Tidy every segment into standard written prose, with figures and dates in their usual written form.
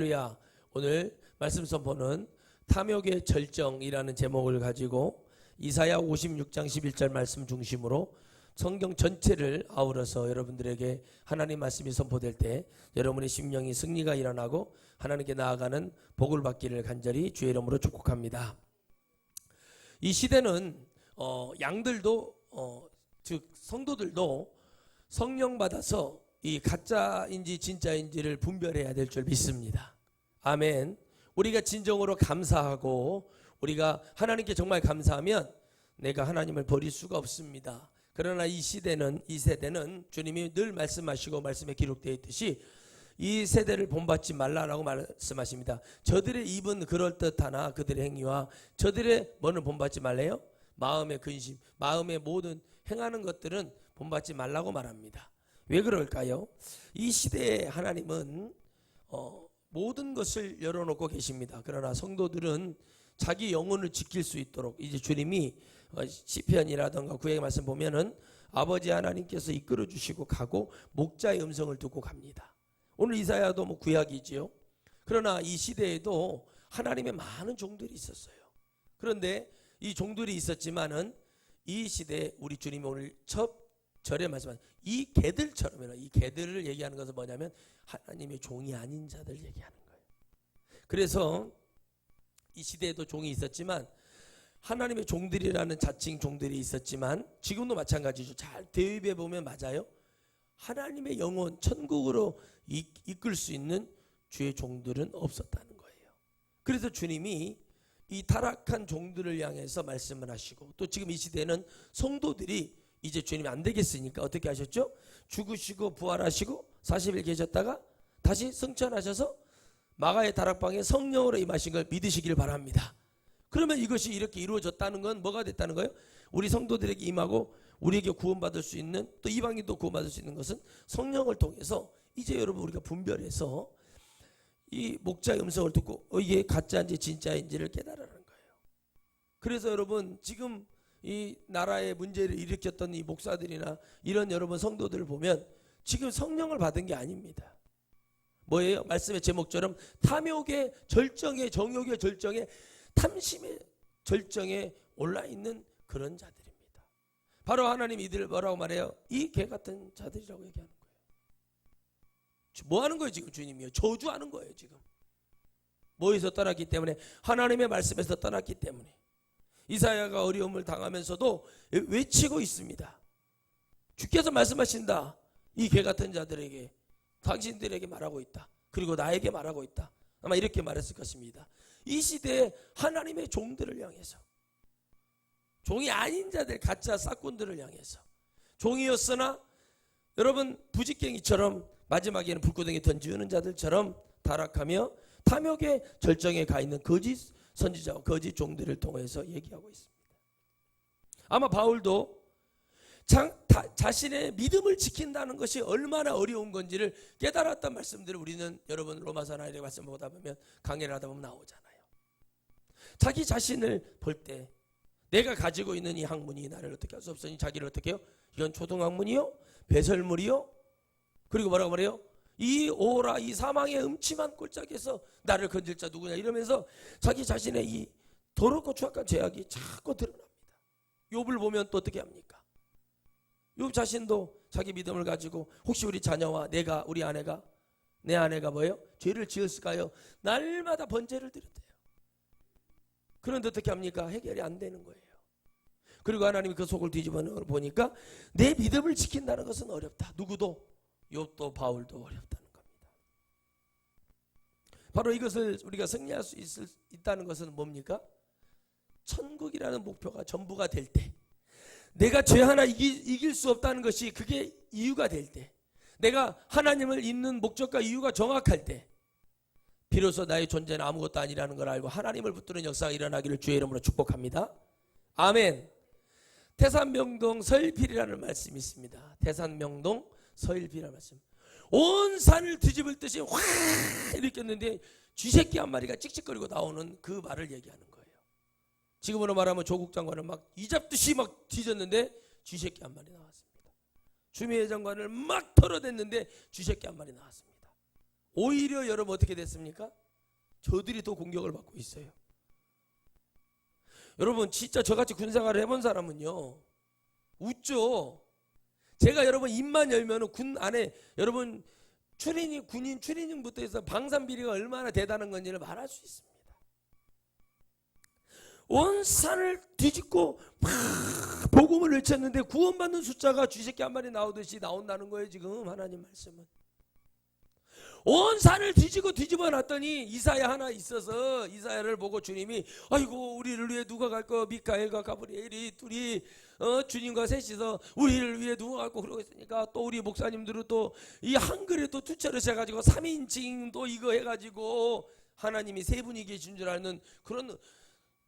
할렐루야. 오늘 말씀 선포는 탐욕의 절정이라는 제목을 가지고 이사야 56장 11절 말씀 중심으로 성경 전체를 아우러서 여러분들에게 하나님 말씀이 선포될 때 여러분의 심령이 승리가 일어나고 하나님께 나아가는 복을 받기를 간절히 주의 이름으로 축복합니다. 이 시대는 양들도 즉 성도들도 성령 받아서 이 가짜인지 진짜인지를 분별해야 될 줄 믿습니다. 아멘. 우리가 진정으로 감사하고 우리가 하나님께 정말 감사하면 내가 하나님을 버릴 수가 없습니다. 그러나 이 세대는 주님이 늘 말씀하시고 말씀에 기록되어 있듯이 이 세대를 본받지 말라라고 말씀하십니다. 저들의 입은 그럴듯하나 그들의 행위와 저들의 뭐는 본받지 말래요? 마음의 근심, 마음의 모든 행하는 것들은 본받지 말라고 말합니다. 왜 그럴까요? 이 시대에 하나님은 모든 것을 열어놓고 계십니다. 그러나 성도들은 자기 영혼을 지킬 수 있도록 이제 주님이 시편이라든가 구약의 말씀 보면은 아버지 하나님께서 이끌어 주시고 가고 목자의 음성을 듣고 갑니다. 오늘 이사야도 뭐 구약이지요. 그러나 이 시대에도 하나님의 많은 종들이 있었어요. 그런데 이 종들이 있었지만은 이 시대에 우리 주님이 오늘 첫 절에 말씀하신 이 개들처럼, 이 개들을 얘기하는 것은 뭐냐면 하나님의 종이 아닌 자들 얘기하는 거예요. 그래서 이 시대에도 종이 있었지만 하나님의 종들이라는 자칭 종들이 있었지만 지금도 마찬가지죠. 잘 대입해 보면 맞아요. 하나님의 영혼 천국으로 이끌 수 있는 주의 종들은 없었다는 거예요. 그래서 주님이 이 타락한 종들을 향해서 말씀을 하시고 또 지금 이 시대는 성도들이 이제 주님이 안 되겠으니까 어떻게 하셨죠? 죽으시고 부활하시고 40일 계셨다가 다시 승천하셔서 마가의 다락방에 성령으로 임하신 걸 믿으시길 바랍니다. 그러면 이것이 이렇게 이루어졌다는 건 뭐가 됐다는 거예요? 우리 성도들에게 임하고 우리에게 구원받을 수 있는 또 이방인도 구원받을 수 있는 것은 성령을 통해서 이제 여러분 우리가 분별해서 이 목자의 음성을 듣고 이게 가짜인지 진짜인지를 깨달으라는 거예요. 그래서 여러분 지금 이 나라의 문제를 일으켰던 이 목사들이나 이런 여러분 성도들을 보면 지금 성령을 받은 게 아닙니다. 뭐예요? 말씀의 제목처럼 탐욕의 절정에, 정욕의 절정에, 탐심의 절정에 올라있는 그런 자들입니다. 바로 하나님 이들을 뭐라고 말해요? 이 개 같은 자들이라고 얘기하는 거예요. 뭐 하는 거예요 지금 주님이요? 저주하는 거예요 지금. 뭐에서 떠났기 때문에? 하나님의 말씀에서 떠났기 때문에. 이사야가 어려움을 당하면서도 외치고 있습니다. 주께서 말씀하신다. 이 개 같은 자들에게 당신들에게 말하고 있다. 그리고 나에게 말하고 있다. 아마 이렇게 말했을 것입니다. 이 시대에 하나님의 종들을 향해서, 종이 아닌 자들, 가짜 싹꾼들을 향해서, 종이었으나 여러분 부직갱이처럼 마지막에는 불구덩이 던지는 자들처럼 타락하며 탐욕의 절정에 가 있는 거짓 선지자와 거짓 종들을 통해서 얘기하고 있습니다. 아마 바울도 자신의 믿음을 지킨다는 것이 얼마나 어려운 건지를 깨달았던 말씀들을 우리는 여러분 로마서나 이런 말씀 보다 보면 강의를 하다 보면 나오잖아요. 자기 자신을 볼 때 내가 가지고 있는 이 학문이 나를 어떻게 할 수 없으니 자기를 어떻게 해요? 이건 초등학문이요? 배설물이요? 그리고 뭐라고 말해요? 이 오라 이 사망의 음침한 꼴짝에서 나를 건질 자 누구냐 이러면서 자기 자신의 이 더럽고 추악한 죄악이 자꾸 드러납니다. 욥을 보면 또 어떻게 합니까? 욥 자신도 자기 믿음을 가지고 혹시 우리 자녀와 우리 아내가 내 아내가 뭐예요? 죄를 지었을까요? 날마다 번제를 드렸대요. 그런데 어떻게 합니까? 해결이 안 되는 거예요. 그리고 하나님이 그 속을 뒤집어 보니까 내 믿음을 지킨다는 것은 어렵다. 누구도 욥도 바울도 어렵다는 겁니다. 바로 이것을 우리가 승리할 수 있다는 것은 뭡니까? 천국이라는 목표가 전부가 될 때, 내가 죄 하나 이길 수 없다는 것이 그게 이유가 될 때, 내가 하나님을 잇는 목적과 이유가 정확할 때 비로소 나의 존재는 아무것도 아니라는 걸 알고 하나님을 붙드는 역사가 일어나기를 주의 이름으로 축복합니다. 아멘. 태산명동 서일필이라는 말씀이 있습니다. 태산명동 서일비라는 말씀. 온 산을 뒤집을 듯이 확 일으켰는데 쥐새끼 한 마리가 찍찍거리고 나오는 그 말을 얘기하는 거예요. 지금으로 말하면 조국 장관을 막 이잡듯이 막 뒤졌는데 쥐새끼 한 마리 나왔습니다. 추미애 장관을 막 털어댔는데 쥐새끼 한 마리 나왔습니다. 오히려 여러분 어떻게 됐습니까? 저들이 더 공격을 받고 있어요. 여러분 진짜 저같이 군생활을 해본 사람은요 웃죠. 제가 여러분 입만 열면은 군 안에 여러분 군인 추리닝부터 해서 방산 비리가 얼마나 대단한 건지를 말할 수 있습니다. 온 산을 뒤집고 막 복음을 외쳤는데 구원받는 숫자가 쥐새끼 한 마리 나오듯이 나온다는 거예요. 지금 하나님 말씀은 온 산을 뒤집어 놨더니 이사야 하나 있어서 이사야를 보고 주님이 아이고 우리를 위해 누가 갈까? 미카엘과 가브리엘이 둘이 주님과 셋이서 우리를 위해 누가 갈까? 그러고 있으니까 또 우리 목사님들은 또 이 한글에 또 투처를 해가지고 3인칭 또 이거 해가지고 하나님이 세 분이 계신 줄 아는 그런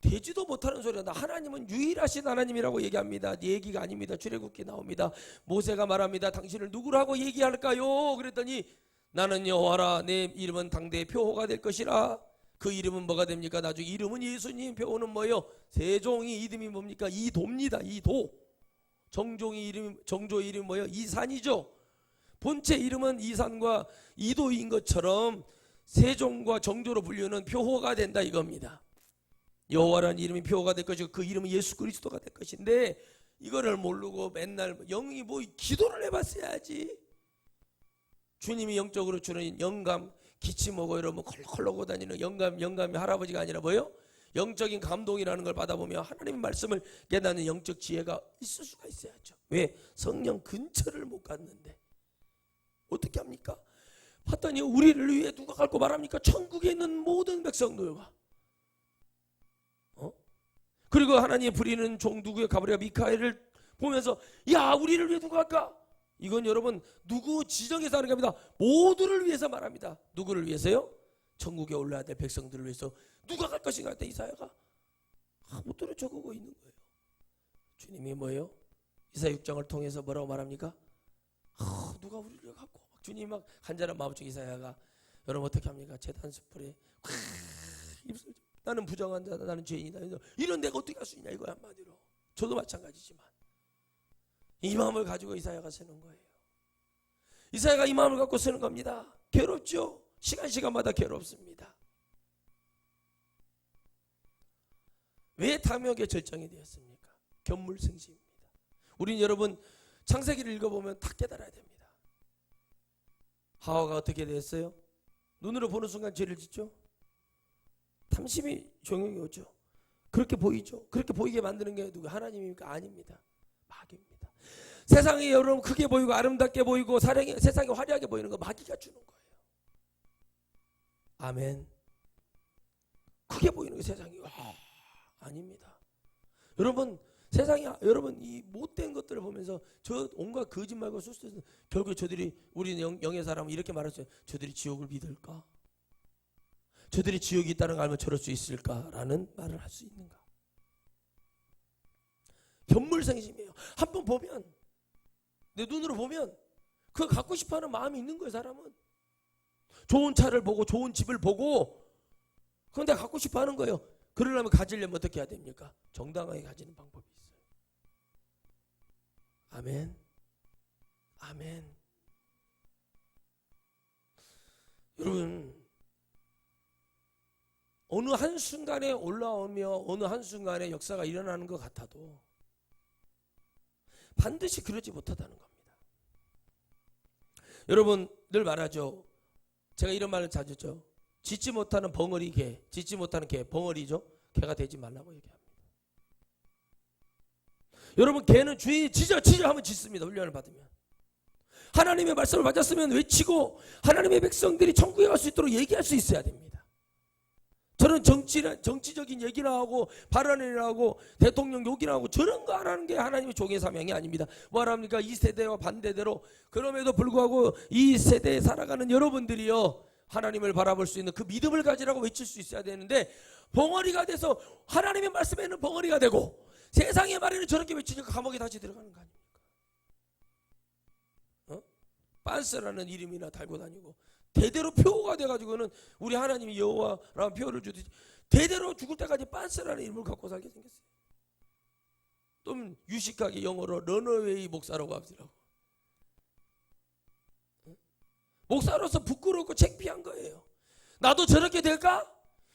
되지도 못하는 소리가. 하나님은 유일하신 하나님이라고 얘기합니다. 얘기가 아닙니다. 출애굽기 나옵니다. 모세가 말합니다. 당신을 누구라고 얘기할까요? 그랬더니 나는 여호와라. 내 이름은 당대의 표호가 될 것이라. 그 이름은 뭐가 됩니까? 나중에 이름은 예수님. 표호는 뭐예요? 세종이 이름이 뭡니까? 이도입니다. 이도. 정조 이름이 뭐예요? 이산이죠. 본체 이름은 이산과 이도인 것처럼 세종과 정조로 불리는 표호가 된다 이겁니다. 여호와라는 이름이 표호가 될 것이고 그 이름은 예수 그리스도가 될 것인데 이거를 모르고 맨날 영이 뭐 기도를 해봤어야지. 주님이 영적으로 주는 영감, 기침하고 이러면 컬컬 오고 다니는 영감이 할아버지가 아니라 뭐예요? 영적인 감동이라는 걸 받아보면 하나님의 말씀을 깨닫는 영적 지혜가 있을 수가 있어야죠. 왜? 성령 근처를 못 갔는데 어떻게 합니까? 봤더니 우리를 위해 누가 갈고 말합니까? 천국에 있는 모든 백성들과 그리고 하나님이 부리는 종 누구의 가브리엘 미카엘을 보면서 야 우리를 위해 누가 갈까? 이건 여러분 누구 지정해서 하는 게 아닙니다. 모두를 위해서 말합니다. 누구를 위해서요? 천국에 올라야 될 백성들을 위해서 누가 갈 것인가 했더니 이사야가 아무것도 적고 있는 거예요. 주님이 뭐예요? 이사야 6장을 통해서 뭐라고 말합니까? 누가 우리를 위해 갖고 주님 막 간절한 마음중 이사야가 여러분 어떻게 합니까? 제단 숯불에 입술 나는 부정한 자다. 나는 죄인이다. 이런 내가 어떻게 할 수 있냐 이거 한마디로. 저도 마찬가지지만 이 마음을 가지고 이사야가 쓰는 거예요. 이사야가 이 마음을 갖고 쓰는 겁니다. 괴롭죠. 시간마다 괴롭습니다. 왜 탐욕의 절정이 되었습니까? 견물승시입니다. 우린 여러분 창세기를 읽어보면 다 깨달아야 됩니다. 하와가 어떻게 됐어요? 눈으로 보는 순간 죄를 짓죠. 탐심이 종용이 오죠. 그렇게 보이죠. 그렇게 보이게 만드는 게 누구? 하나님입니까? 아닙니다. 마귀입니다. 세상이 여러분 크게 보이고 아름답게 보이고 세상이 화려하게 보이는 거 마귀가 주는 거예요. 아멘. 크게 보이는 게 세상이 아닙니다. 여러분 세상이 여러분 이 못된 것들을 보면서 저 온갖 거짓말과 수수에서 결국 저들이 우리 영의 사람은 이렇게 말했어요. 저들이 지옥을 믿을까? 저들이 지옥이 있다는 걸 알면 저럴 수 있을까라는 말을 할 수 있는가? 견물생심이에요. 한번 보면 내 눈으로 보면 그거 갖고 싶어하는 마음이 있는 거예요. 사람은 좋은 차를 보고 좋은 집을 보고 그건 내가 갖고 싶어하는 거예요. 그러려면 가지려면 어떻게 해야 됩니까? 정당하게 가지는 방법이 있어요. 아멘. 아멘. 여러분 어느 한순간에 올라오며 어느 한순간에 역사가 일어나는 것 같아도 반드시 그러지 못하다는 겁니다. 여러분 늘 말하죠. 제가 이런 말을 자주 하죠. 짓지 못하는 벙어리 개, 짓지 못하는 개, 벙어리죠. 개가 되지 말라고 얘기합니다. 여러분 개는 주의 지져 하면 짓습니다. 훈련을 받으면. 하나님의 말씀을 맞았으면 외치고 하나님의 백성들이 천국에 갈 수 있도록 얘기할 수 있어야 됩니다. 저는 정치적인 얘기나 하고 발언이나 하고 대통령 욕이나 하고 저런 거 안 하는 게 하나님의 종의 사명이 아닙니다. 뭐랍니까? 이 세대와 반대대로 그럼에도 불구하고 이 세대에 살아가는 여러분들이요 하나님을 바라볼 수 있는 그 믿음을 가지라고 외칠 수 있어야 되는데 벙어리가 돼서 하나님의 말씀에는 벙어리가 되고 세상의 말에는 저렇게 외치니까 감옥에 다시 들어가는 거 아닙니까? 빤스라는 이름이나 달고 다니고 대대로 표가 돼가지고는 우리 하나님이 여호와라는 표를 주듯이 대대로 죽을 때까지 빤스라는 이름을 갖고 살게 생겼어요. 좀 유식하게 영어로 런어웨이 목사라고 합시라고. 목사로서 부끄럽고 창피한 거예요. 나도 저렇게 될까?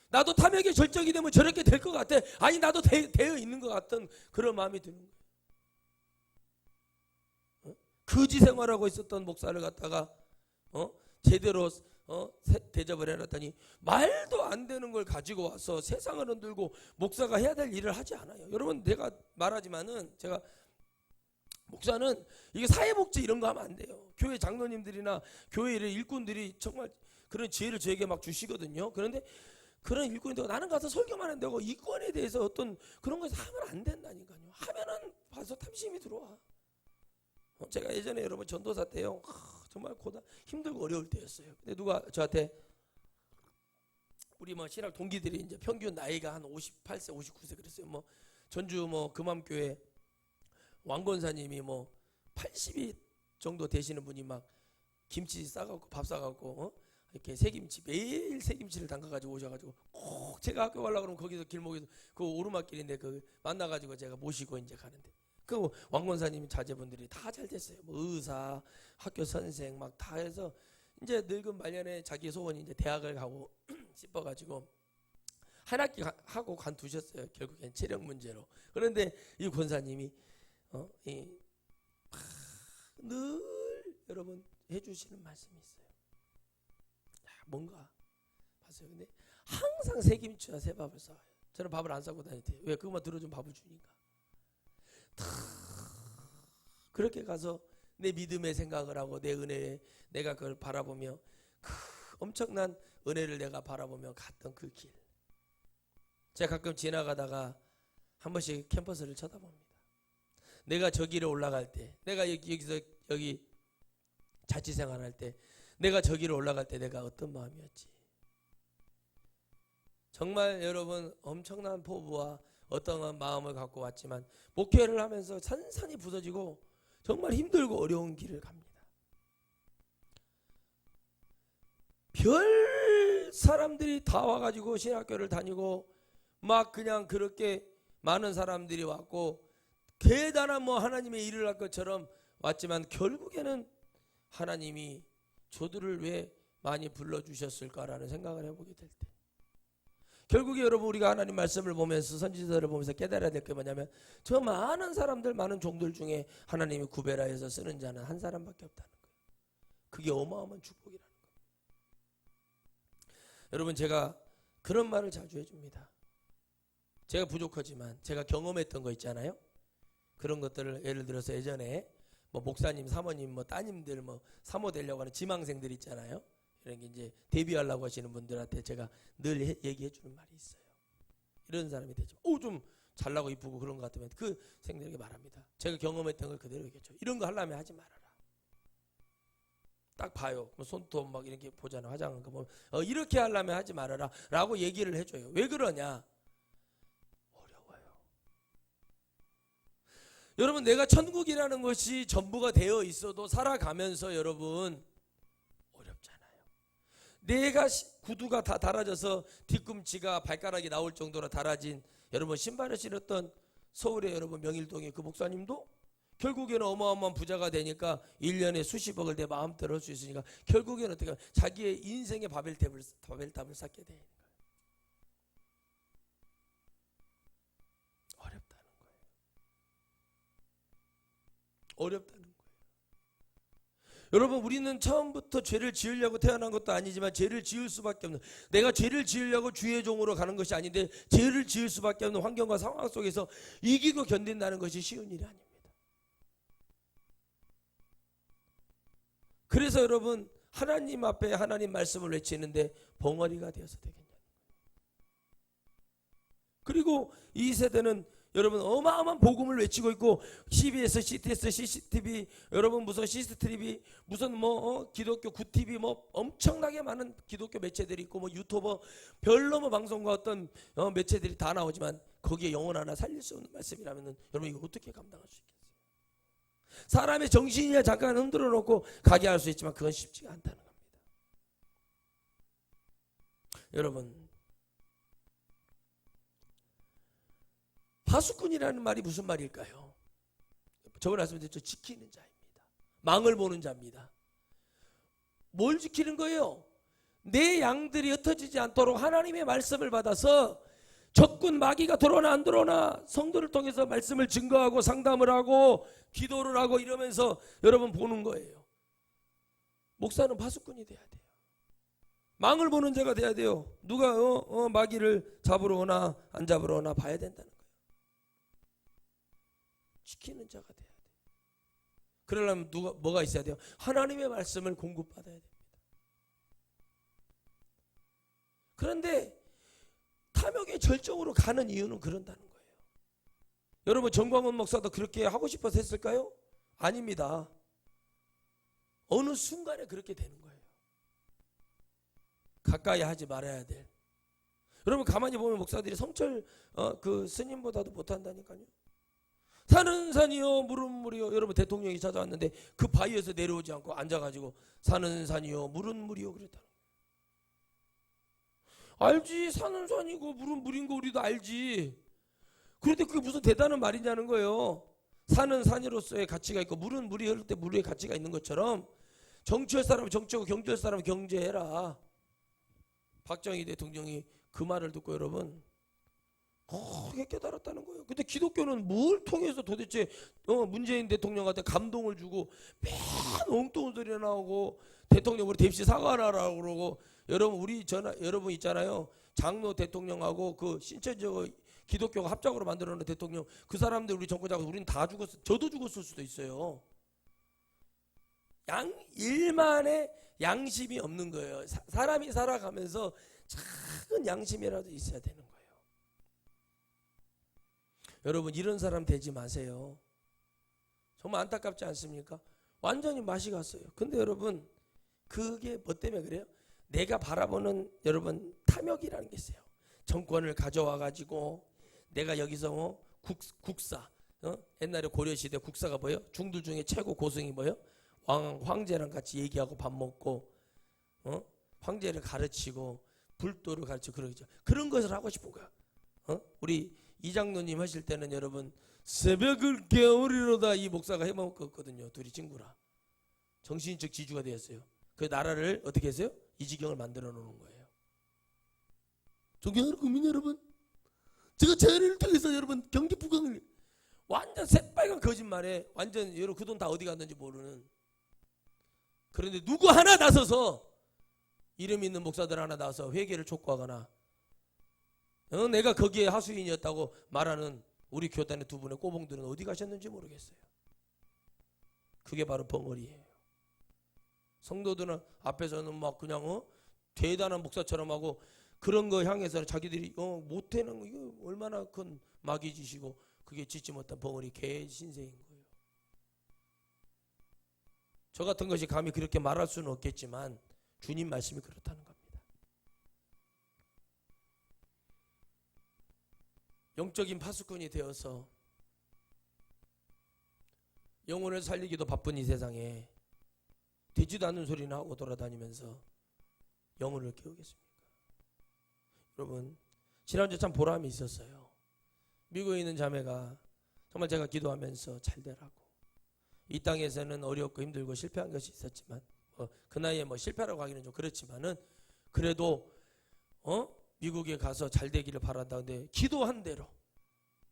나도 탐욕의 절정이 되면 저렇게 될 것 같아. 아니 나도 되어 있는 것 같은 그런 마음이 드는 거예요. 거지 생활하고 있었던 목사를 갖다가 제대로 대접을 해놨더니 말도 안 되는 걸 가지고 와서 세상을 흔들고 목사가 해야 될 일을 하지 않아요. 여러분 내가 말하지만은 제가 목사는 이게 사회복지 이런 거 하면 안 돼요. 교회 장로님들이나 교회 일꾼들이 정말 그런 지혜를 저에게 막 주시거든요. 그런데 그런 일꾼이 나는 가서 설교만 한다고 이권에 대해서 어떤 그런 것을 하면 안 된다니까요. 하면은 봐서 탐심이 들어와. 제가 예전에 여러분 전도사 때요, 정말 힘들고 어려울 때였어요. 근데 누가 저한테 우리 신학 동기들이 이제 평균 나이가 한 58세, 59세 그랬어요. 전주 금암교회 왕권사님이 80이 정도 되시는 분이 막 김치 싸갖고 밥 싸갖고 이렇게 새김치 매일 새김치를 담가가지고 오셔가지고 꼭 제가 학교 가려고 그러면 거기서 길목에서 그 오르막길인데 그 만나가지고 제가 모시고 이제 가는데 그 왕권사님 자제분들이 다 잘 됐어요. 의사, 학교 선생 막 다 해서 이제 늙은 말년에 자기 소원이 이제 대학을 가고 싶어가지고 한 학기 하고 관두셨어요. 결국엔 체력 문제로. 그런데 이 권사님이 늘 여러분 해주시는 말씀이 있어요. 뭔가 봤어요. 근데 항상 새김치와 새밥을 싸요. 저는 밥을 안 싸고 다녔대요. 왜? 그것만 들어주면 밥을 주니까. 그렇게 가서 내 믿음의 생각을 하고 내 은혜에 내가 그걸 바라보며 엄청난 은혜를 내가 바라보며 갔던 그 길. 제가 가끔 지나가다가 한 번씩 캠퍼스를 쳐다봅니다. 내가 저 길에 올라갈 때, 내가 여기 자취생활할 때, 내가 저 길에 올라갈 때 내가 어떤 마음이었지. 정말 여러분 엄청난 포부와 어떠한 마음을 갖고 왔지만 목회를 하면서 산산이 부서지고 정말 힘들고 어려운 길을 갑니다. 별 사람들이 다 와가지고 신학교를 다니고 막 그냥 그렇게 많은 사람들이 왔고 대단한 하나님의 일을 할 것처럼 왔지만 결국에는 하나님이 저들을 왜 많이 불러주셨을까라는 생각을 해보게 될 때 결국에 여러분 우리가 하나님 말씀을 보면서 선지서를 보면서 깨달아야 될 게 뭐냐면 저 많은 사람들 많은 종들 중에 하나님이 구별하여서 쓰는 자는 한 사람밖에 없다는 거예요. 그게 어마어마한 축복이라는 거예요. 여러분 제가 그런 말을 자주 해줍니다. 제가 부족하지만 제가 경험했던 거 있잖아요. 그런 것들을 예를 들어서 예전에 목사님, 사모님, 따님들 사모 되려고 하는 지망생들 있잖아요. 이런 게 이제 데뷔하려고 하시는 분들한테 제가 늘 얘기해 주는 말이 있어요. 이런 사람이 되죠. 좀 잘나고 이쁘고 그런 것 같으면 그 생들에게 말합니다. 제가 경험했던 걸 그대로 얘기했죠. 이런 거 하려면 하지 말아라. 딱 봐요. 손톱 막 이렇게 보잖아. 화장한 거 보면 이렇게 하려면 하지 말아라 라고 얘기를 해줘요. 왜 그러냐? 어려워요. 여러분 내가 천국이라는 것이 전부가 되어 있어도 살아가면서 여러분 내가 구두가 다 달아져서 뒤꿈치가 발가락이 나올 정도로 달아진 여러분 신발을 신었던 서울의 여러분 명일동의 그 목사님도 결국에는 어마어마한 부자가 되니까 1년에 수십억을 내 마음대로 할 수 있으니까 결국에는 어떻게 자기의 인생의 바벨탑을 쌓게 되는 거예요. 어렵다는 거예요. 어렵다는 거예요. 여러분 우리는 처음부터 죄를 지으려고 태어난 것도 아니지만 죄를 지을 수밖에 없는 내가 죄를 지으려고 주의 종으로 가는 것이 아닌데 죄를 지을 수밖에 없는 환경과 상황 속에서 이기고 견딘다는 것이 쉬운 일이 아닙니다. 그래서 여러분 하나님 앞에 하나님 말씀을 외치는데 벙어리가 되어서 되겠냐는 거예요. 그리고 이 세대는 여러분 어마어마한 복음을 외치고 있고 CBS, CTS, CCTV 여러분 무슨 CCTV 무슨 기독교 구TV 엄청나게 많은 기독교 매체들이 있고 유튜버 별로 방송과 어떤 매체들이 다 나오지만 거기에 영혼 하나 살릴 수 없는 말씀이라면 여러분 이거 어떻게 감당할 수 있겠어요? 사람의 정신이야 잠깐 흔들어 놓고 가게 할 수 있지만 그건 쉽지가 않다는 겁니다. 여러분 파수꾼이라는 말이 무슨 말일까요? 저걸 말씀드렸죠. 지키는 자입니다. 망을 보는 자입니다. 뭘 지키는 거예요? 내 양들이 흩어지지 않도록 하나님의 말씀을 받아서 적군 마귀가 들어오나 안 들어오나 성도를 통해서 말씀을 증거하고 상담을 하고 기도를 하고 이러면서 여러분 보는 거예요. 목사는 파수꾼이 돼야 돼요. 망을 보는 자가 돼야 돼요. 누가 마귀를 잡으러 오나 안 잡으러 오나 봐야 된다는 거예요. 지키는 자가 돼야 돼요. 그러려면 뭐가 있어야 돼요? 하나님의 말씀을 공급받아야 됩니다. 그런데 탐욕의 절정으로 가는 이유는 그런다는 거예요. 여러분 정광훈 목사도 그렇게 하고 싶어서 했을까요? 아닙니다. 어느 순간에 그렇게 되는 거예요. 가까이 하지 말아야 될. 여러분 가만히 보면 목사들이 성철 그 스님보다도 못한다니까요. 산은 산이요 물은 물이요. 여러분 대통령이 찾아왔는데 그 바위에서 내려오지 않고 앉아가지고 산은 산이요 물은 물이요 그랬다. 알지. 산은 산이고 물은 물인 거 우리도 알지. 그런데 그게 무슨 대단한 말이냐는 거예요. 산은 산으로서의 가치가 있고 물은 물이 흐를 때 물의 가치가 있는 것처럼 정치할 사람은 정치하고 경제할 사람은 경제해라. 박정희 대통령이 그 말을 듣고 여러분 크게 깨달았다는 거예요. 근데 기독교는 뭘 통해서 도대체 문재인 대통령한테 감동을 주고 맨 엉뚱한 소리 나오고 대통령 우리 대입시 사과하라고 그러고 여러분 여러분 있잖아요. 장로 대통령하고 그 신천지하고 기독교가 합작으로 만들어 놓은 대통령 그 사람들 우리 정권자고 우리는 다 죽었어. 저도 죽었을 수도 있어요. 일만의 양심이 없는 거예요. 사람이 살아가면서 작은 양심이라도 있어야 되는 거예요. 여러분 이런 사람 되지 마세요. 정말 안타깝지 않습니까? 완전히 맛이 갔어요. 근데 여러분 그게 뭐 때문에 그래요? 내가 바라보는 여러분 탐욕이라는 게 있어요. 정권을 가져와 가지고 내가 여기서 국사 옛날에 고려시대 국사가 뭐예요? 중들 중에 최고 고승이 뭐예요? 황제랑 같이 얘기하고 밥 먹고 황제를 가르치고 불도를 가르치고 그러죠. 그런 것을 하고 싶은 거야. 우리 이장로님 하실 때는 여러분 새벽을 깨우리로다 이 목사가 해먹었거든요. 둘이 친구라. 정신적 지주가 되었어요. 그 나라를 어떻게 했어요? 이 지경을 만들어 놓는 거예요. 존경하는 국민 여러분, 제가 자연을 통해서 여러분 경기 부강을 완전 새빨간 거짓말에 완전 여러분 그 돈 다 어디 갔는지 모르는. 그런데 누구 하나 나서서 이름 있는 목사들 하나 나서 회개를 촉구하거나 내가 거기에 하수인이었다고 말하는 우리 교단의 두 분의 꼬봉들은 어디 가셨는지 모르겠어요. 그게 바로 벙어리예요. 성도들은 앞에서는 막 그냥 대단한 목사처럼 하고 그런 거 향해서 자기들이 못해는 이거 얼마나 큰 마귀짓이고 그게 짓지 못한 벙어리 개 신세인 거예요. 저 같은 것이 감히 그렇게 말할 수는 없겠지만 주님 말씀이 그렇다는 겁니다. 영적인 파수꾼이 되어서 영혼을 살리기도 바쁜 이 세상에 되지도 않는 소리나 하고 돌아다니면서 영혼을 깨우겠습니까? 여러분 지난주에 참 보람이 있었어요. 미국에 있는 자매가 정말 제가 기도하면서 잘 되라고 이 땅에서는 어렵고 힘들고 실패한 것이 있었지만 그 나이에 실패라고 하기는 좀 그렇지만은 그래도 미국에 가서 잘 되기를 바란다. 근데 기도한 대로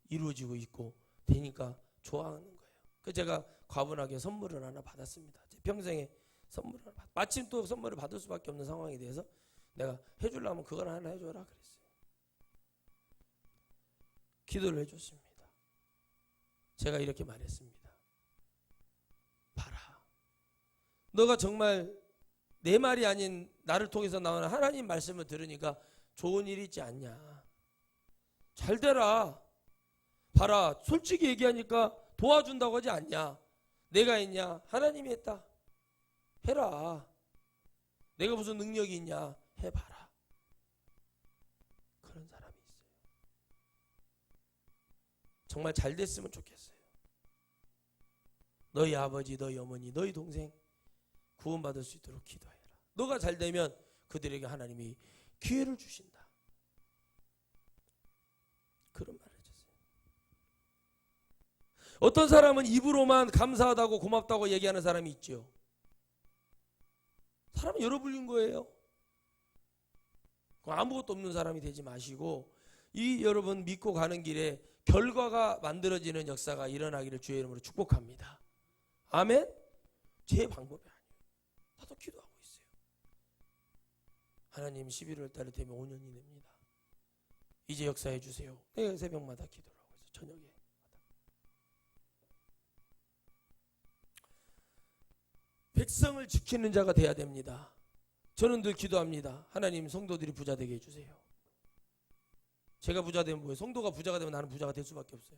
이루어지고 있고 되니까 좋아하는 거예요. 그 제가 과분하게 선물을 하나 받았습니다. 제 평생에 선물을 하나 마침 또 선물을 받을 수밖에 없는 상황에 대해서 내가 해주려면 그걸 하나 해줘라 그랬어요. 기도를 해줬습니다. 제가 이렇게 말했습니다. 봐라. 너가 정말 내 말이 아닌 나를 통해서 나오는 하나님 말씀을 들으니까 좋은 일이 있지 않냐. 잘 되라. 봐라. 솔직히 얘기하니까 도와준다고 하지 않냐. 내가 했냐. 하나님이 했다. 해라. 내가 무슨 능력이 있냐. 해봐라. 그런 사람이 있어요. 정말 잘 됐으면 좋겠어요. 너희 아버지, 너희 어머니, 너희 동생 구원받을 수 있도록 기도해라. 너가 잘 되면 그들에게 하나님이 기회를 주신다. 그런 말을 해주세요. 어떤 사람은 입으로만 감사하다고 고맙다고 얘기하는 사람이 있죠. 하나님 열어 불린 거예요. 아무것도 없는 사람이 되지 마시고 이 여러분 믿고 가는 길에 결과가 만들어지는 역사가 일어나기를 주의 이름으로 축복합니다. 아멘. 제 방법이 아니에요. 나도 기도하고 있어요. 하나님 11월 달에 되면 5년이 됩니다. 이제 역사해 주세요. 내가 새벽마다 기도를 하고 있어요. 저녁에. 백성을 지키는 자가 돼야 됩니다. 저는 늘 기도합니다. 하나님 성도들이 부자 되게 해주세요. 제가 부자 되면 뭐예요? 성도가 부자가 되면 나는 부자가 될 수밖에 없어요.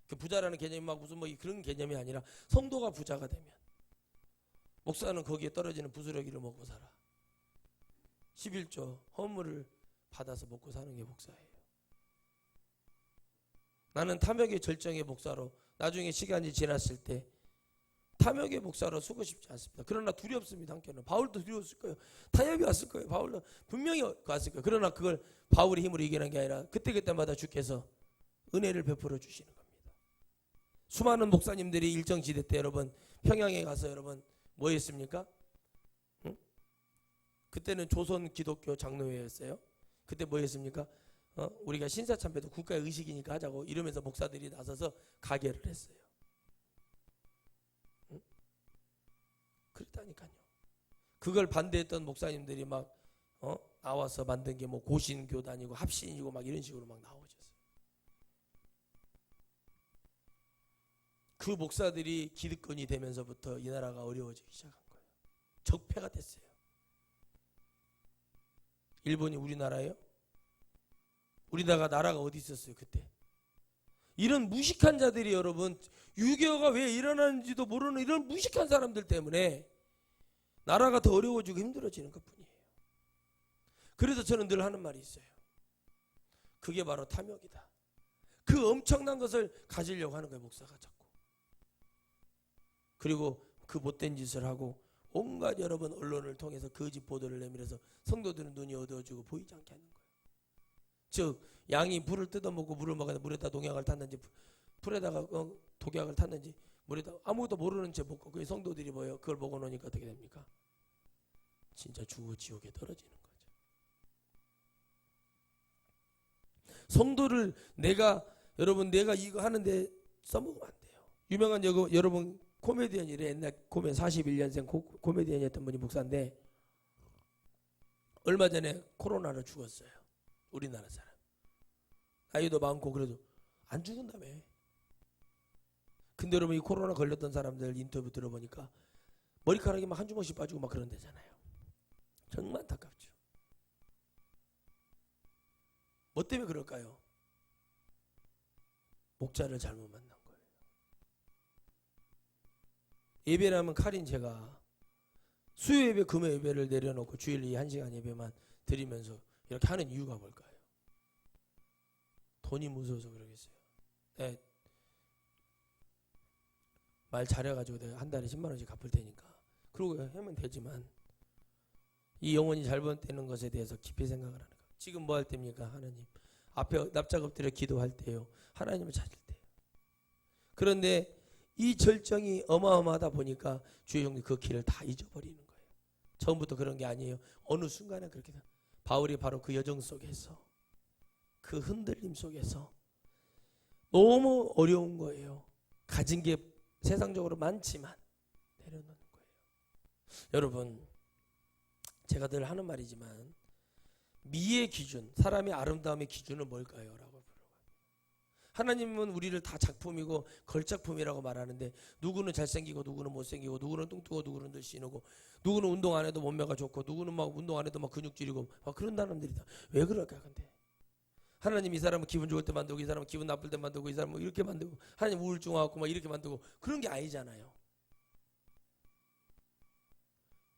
그 부자라는 개념이 막 무슨 뭐 그런 개념이 아니라 성도가 부자가 되면 목사는 거기에 떨어지는 부스러기를 먹고 살아. 11조 헌물을 받아서 먹고 사는 게 목사예요. 나는 탐욕의 절정의 목사로 나중에 시간이 지났을 때 탐욕의 목사로 쓰고 싶지 않습니다. 그러나 두렵습니다. 한켠은 바울도 두려웠을 거예요. 타협이 왔을 거예요. 바울도 분명히 왔을 거예요. 그러나 그걸 바울의 힘으로 이기는 게 아니라 그때마다 주께서 은혜를 베풀어 주시는 겁니다. 수많은 목사님들이 일정지대 때 여러분 평양에 가서 여러분 뭐 했습니까? 응? 그때는 조선 기독교 장로회였어요. 그때 뭐 했습니까? 우리가 신사참배도 국가의 의식이니까 하자고 이러면서 목사들이 나서서 가게를 했어요. 그랬다니까요. 그걸 반대했던 목사님들이 막 나와서 만든 게 뭐 고신교단이고 합신이고 막 이런 식으로 막 나오셨어요. 그 목사들이 기득권이 되면서부터 이 나라가 어려워지기 시작한 거예요. 적폐가 됐어요. 일본이 우리나라예요? 우리나라가 어디 있었어요 그때? 이런 무식한 자들이 여러분 6.25가 왜 일어나는지도 모르는 이런 무식한 사람들 때문에 나라가 더 어려워지고 힘들어지는 것뿐이에요. 그래서 저는 늘 하는 말이 있어요. 그게 바로 탐욕이다. 그 엄청난 것을 가지려고 하는 거예요. 목사가 자꾸. 그리고 그 못된 짓을 하고 온갖 여러분 언론을 통해서 거짓 보도를 내밀어서 성도들은 눈이 어두워지고 보이지 않게 하는 거예요. 즉 양이 불을 뜯어먹고 물을 먹었는데 물에다 농약을 탔는지 불에다가 독약을 탔는지 물에다 아무것도 모르는 채 먹고 그 성도들이 뭐예요? 그걸 먹어 놓으니까 어떻게 됩니까? 진짜 죽어 지옥에 떨어지는 거죠. 성도를 내가 이거 하는데 써먹으면 안 돼요. 유명한 여러분 코미디언이래. 옛날 41년생 코미디언이었던 분이 목사인데 얼마 전에 코로나로 죽었어요. 우리나라 사람. 나이도 많고 그래도 안 죽은다며. 근데 여러분 이 코로나 걸렸던 사람들 인터뷰 들어보니까 머리카락이 막 한 주먹씩 빠지고 막 그런 데잖아요. 정말 안타깝죠. 뭐 때문에 그럴까요? 목자를 잘못 만난 거예요. 예배라면 칼인 제가 수요 예배, 금요 예배를 내려놓고 주일 1시간 예배만 드리면서 이렇게 하는 이유가 뭘까요? 돈이 무서워서 그러겠어요. 네. 말 잘해가지고 내가 한 달에 10만 원씩 갚을 테니까 그러고 하면 되지만 이 영혼이 잘못되는 것에 대해서 깊이 생각을 하는 거예요. 지금 뭐 할 때입니까? 하나님 앞에 납작 엎드려 기도할 때요. 하나님을 찾을 때요. 그런데 이 절정이 어마어마하다 보니까 주의 종이 그 길을 다 잊어버리는 거예요. 처음부터 그런 게 아니에요. 어느 순간에 그렇게 돼. 바울이 바로 그 여정 속에서 그 흔들림 속에서 너무 어려운 거예요. 가진 게 세상적으로 많지만 내려놓는 거예요. 여러분 제가 늘 하는 말이지만 미의 기준, 사람의 아름다움의 기준은 뭘까요? 라고 물어봐요. 하나님은 우리를 다 작품이고 걸작품이라고 말하는데 누구는 잘생기고 누구는 못생기고 누구는 뚱뚱하고 누구는 늘씬하고 누구는 운동 안 해도 몸매가 좋고 누구는 막 운동 안 해도 막 근육질이고 막 그런 사람들이다. 왜 그럴까 근데? 하나님 이 사람은 기분 좋을 때 만들고 이 사람은 기분 나쁠 때 만들고 이 사람은 이렇게 만들고 하나님 우울증 와갖고 막 이렇게 만들고 그런 게 아니잖아요.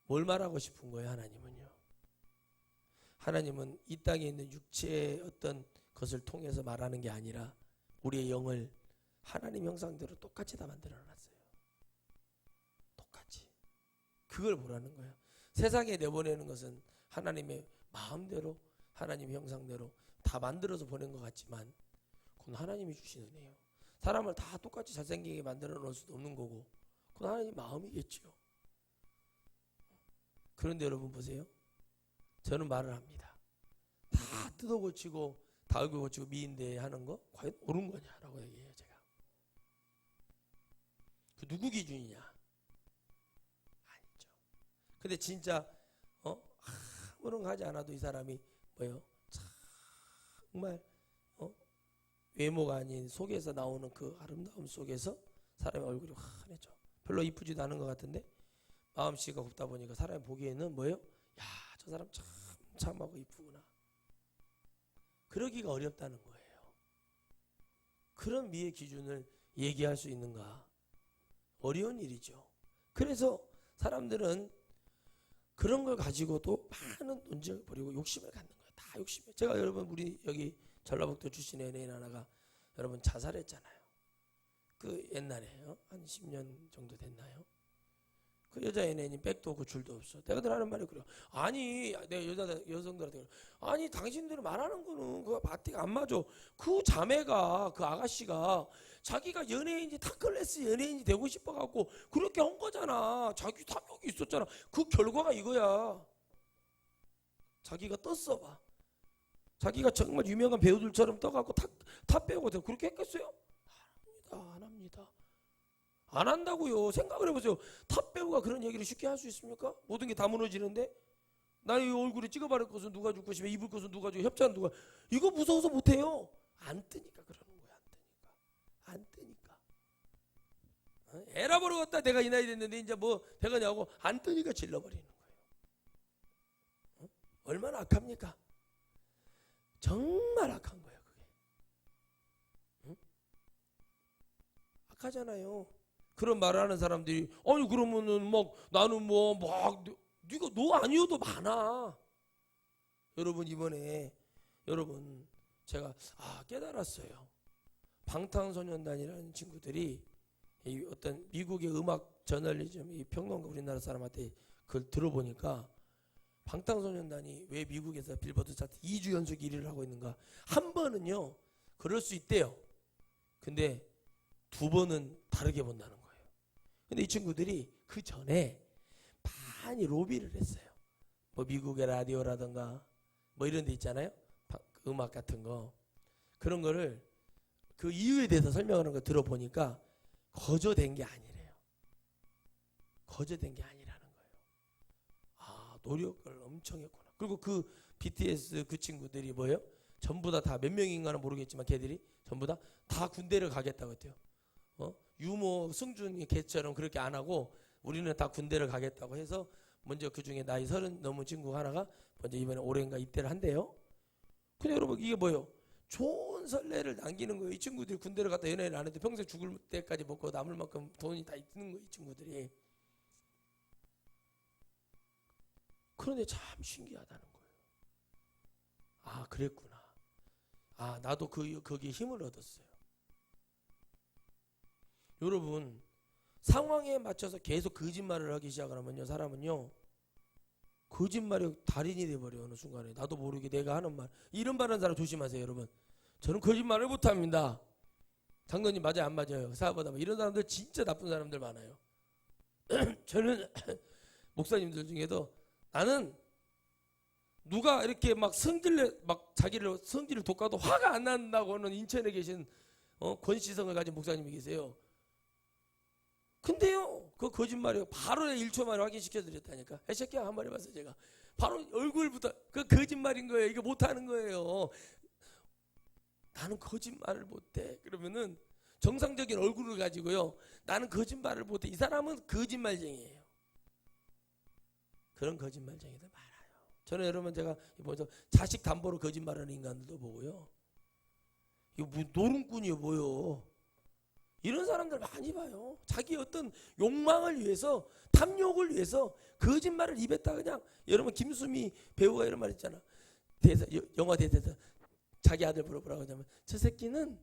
뭘 말하고 싶은 거예요 하나님은요? 하나님은 이 땅에 있는 육체의 어떤 것을 통해서 말하는 게 아니라 우리의 영을 하나님 형상대로 똑같이 다 만들어 놨어요. 똑같이. 그걸 보라는 거예요. 세상에 내보내는 것은 하나님의 마음대로 하나님 형상대로 다 만들어서 보낸 것 같지만 그건 하나님이 주신 은혜예요. 사람을 다 똑같이 잘생기게 만들어 놓을 수도 없는 거고 그건 하나님 마음이겠죠. 그런데 여러분 보세요. 저는 말을 합니다. 다 뜯어 고치고 다 얼굴 고치고 미인대 하는 거 과연 옳은 거냐라고 얘기해요. 제가. 그 누구 기준이냐? 아니죠. 근데 진짜 아무런 하지 않아도 이 사람이 뭐요? 정말 외모가 아닌 속에서 나오는 그 아름다움 속에서 사람의 얼굴이 환해져. 별로 이쁘지도 않은 것 같은데 마음씨가 곱다 보니까 사람이 보기에는 뭐예요? 야, 저 사람 참 참하고 이쁘구나. 그러기가 어렵다는 거예요. 그런 미의 기준을 얘기할 수 있는가? 어려운 일이죠. 그래서 사람들은 그런 걸 가지고도 많은 논쟁을 벌이고 욕심을 갖는 거예요. 다 욕심이에요. 제가 여러분 우리 여기 전라북도 출신의 연예인 하나가 여러분 자살했잖아요. 그 옛날에 한 10년 정도 됐나요? 그 여자 연예인이 백도 없고 줄도 없어. 내가 하는 말이 그래요. 아니 내가 여성들한테 그래. 아니 당신들이 말하는 거는 그 바티가 안 맞아. 그 자매가 그 아가씨가 자기가 연예인이 탑클래스 연예인이 되고 싶어갖고 그렇게 한 거잖아. 자기 탐욕이 있었잖아. 그 결과가 이거야. 자기가 떴어 봐. 자기가 정말 유명한 배우들처럼 떠갖고 탑 배우가 되고 그렇게 했겠어요? 안 합니다. 안 한다고요. 생각을 해보세요. 탑 배우가 그런 얘기를 쉽게 할 수 있습니까? 모든 게 다 무너지는데 나의 얼굴에 찍어바를 것은 누가 줄 것이며 입을 것은 누가 주고 협찬은 누가. 이거 무서워서 못해요. 안 뜨니까 그러는 거야. 안 뜨니까. 에라 버릇 내가 이 나이 됐는데 이제 뭐 되겠냐고 안 뜨니까 질러버리는 거예요. 얼마나 악합니까? 정말 악한 거예요 그게. 악하잖아요. 그런 말을 하는 사람들이 아니 그러면은 막 나는 뭐 막 네가 너 아니어도 많아. 여러분 이번에 여러분 제가 깨달았어요. 방탄소년단이라는 친구들이 이 어떤 미국의 음악 저널리즘 이 평론가 우리나라 사람한테 그걸 들어보니까 방탄소년단이 왜 미국에서 빌보드 차트 2주 연속 1위를 하고 있는가? 한 번은요 그럴 수 있대요. 근데 두 번은 다르게 본다는 거예요. 근데 이 친구들이 그 전에 많이 로비를 했어요. 뭐 미국의 라디오라든가 뭐 이런 데 있잖아요. 음악 같은 거. 그런 거를 그 이유에 대해서 설명하는 거 들어보니까 거저된 게 아니래요. 거저된 게 아니라는 거예요. 노력을 엄청 했구나. 그리고 그 BTS 그 친구들이 뭐예요? 전부 다 몇 명인가는 모르겠지만 걔들이 전부 다 군대를 가겠다고 했대요. 유모 승준이 걔처럼 그렇게 안 하고 우리는 다 군대를 가겠다고 해서 먼저 그 중에 나이 30 넘은 친구 하나가 먼저 이번에 올해인가 입대를 한대요. 근데 여러분 이게 뭐예요? 좋은 선례를 남기는 거예요. 이 친구들이 군대를 갔다 연애를 안 해도 평생 죽을 때까지 먹고 남을 만큼 돈이 다 있는 거예요. 이 친구들이. 그런데 참 신기하다는 거예요. 그랬구나. 나도 거기에 힘을 얻었어요. 여러분 상황에 맞춰서 계속 거짓말을 하기 시작하면요 사람은요 거짓말이 달인이 돼버려요. 어느 순간에 나도 모르게 내가 하는 말 이런 말 하는 사람 조심하세요. 여러분 저는 거짓말을 못합니다. 장로님 맞아요 안 맞아요? 사업하다 이런 사람들 진짜 나쁜 사람들 많아요. 저는 목사님들 중에도 나는 누가 이렇게 막 자기를 성질을 돋가도 화가 안 난다고는 인천에 계신 권시성을 가진 목사님이 계세요. 근데요 그 거짓말이요 바로 1초 만에 확인시켜 드렸다니까. 이 새끼야 한 번 해봤어요. 제가 바로 얼굴부터 그 거짓말인 거예요. 이거 못하는 거예요. 나는 거짓말을 못해. 그러면은 정상적인 얼굴을 가지고요 나는 거짓말을 못해. 이 사람은 거짓말쟁이에요. 그런 거짓말쟁이들 많아요. 저는 여러분 제가 보면서 자식 담보로 거짓말하는 인간들도 보고요. 이거 뭐 노름꾼이요 뭐요. 이런 사람들 많이 봐요. 자기 어떤 욕망을 위해서 탐욕을 위해서 거짓말을 입에다 그냥. 여러분 김수미 배우가 이런 말 있잖아. 영화 대사에서 자기 아들 물어보라고 하자면 저 새끼는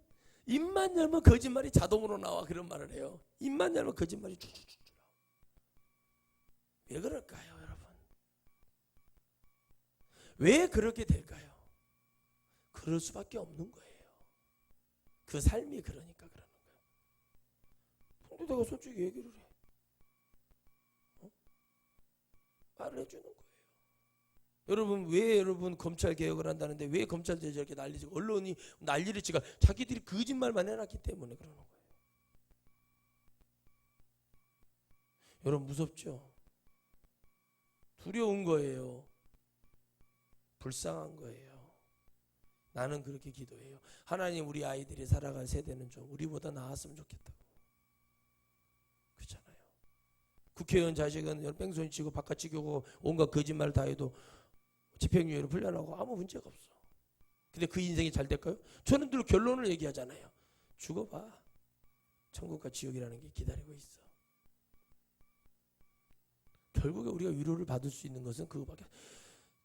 입만 열면 거짓말이 자동으로 나와. 그런 말을 해요. 입만 열면 거짓말이 쭉쭉쭉 나와. 왜 그럴까요 여러분? 왜 그렇게 될까요? 그럴 수밖에 없는 거예요. 그 삶이 그러니까 그러는 거예요. 근데 내가 솔직히 얘기를 해. 말을 해주는 거예요. 여러분 왜 여러분 검찰 개혁을 한다는데 왜 검찰들이 저렇게 난리치고 언론이 난리를 치가 자기들이 거짓말만 해놨기 때문에 그러는 거예요. 여러분 무섭죠? 두려운 거예요. 불쌍한 거예요. 나는 그렇게 기도해요. 하나님 우리 아이들이 살아갈 세대는 좀 우리보다 나았으면 좋겠다고. 그렇잖아요. 국회의원 자식은 뺑소니 치고 바깥 치고 온갖 거짓말 다 해도 집행유예로 풀려나고 아무 문제가 없어. 근데 그 인생이 잘 될까요? 저는 늘 결론을 얘기하잖아요. 죽어봐. 천국과 지옥이라는 게 기다리고 있어. 결국에 우리가 위로를 받을 수 있는 것은 그거밖에.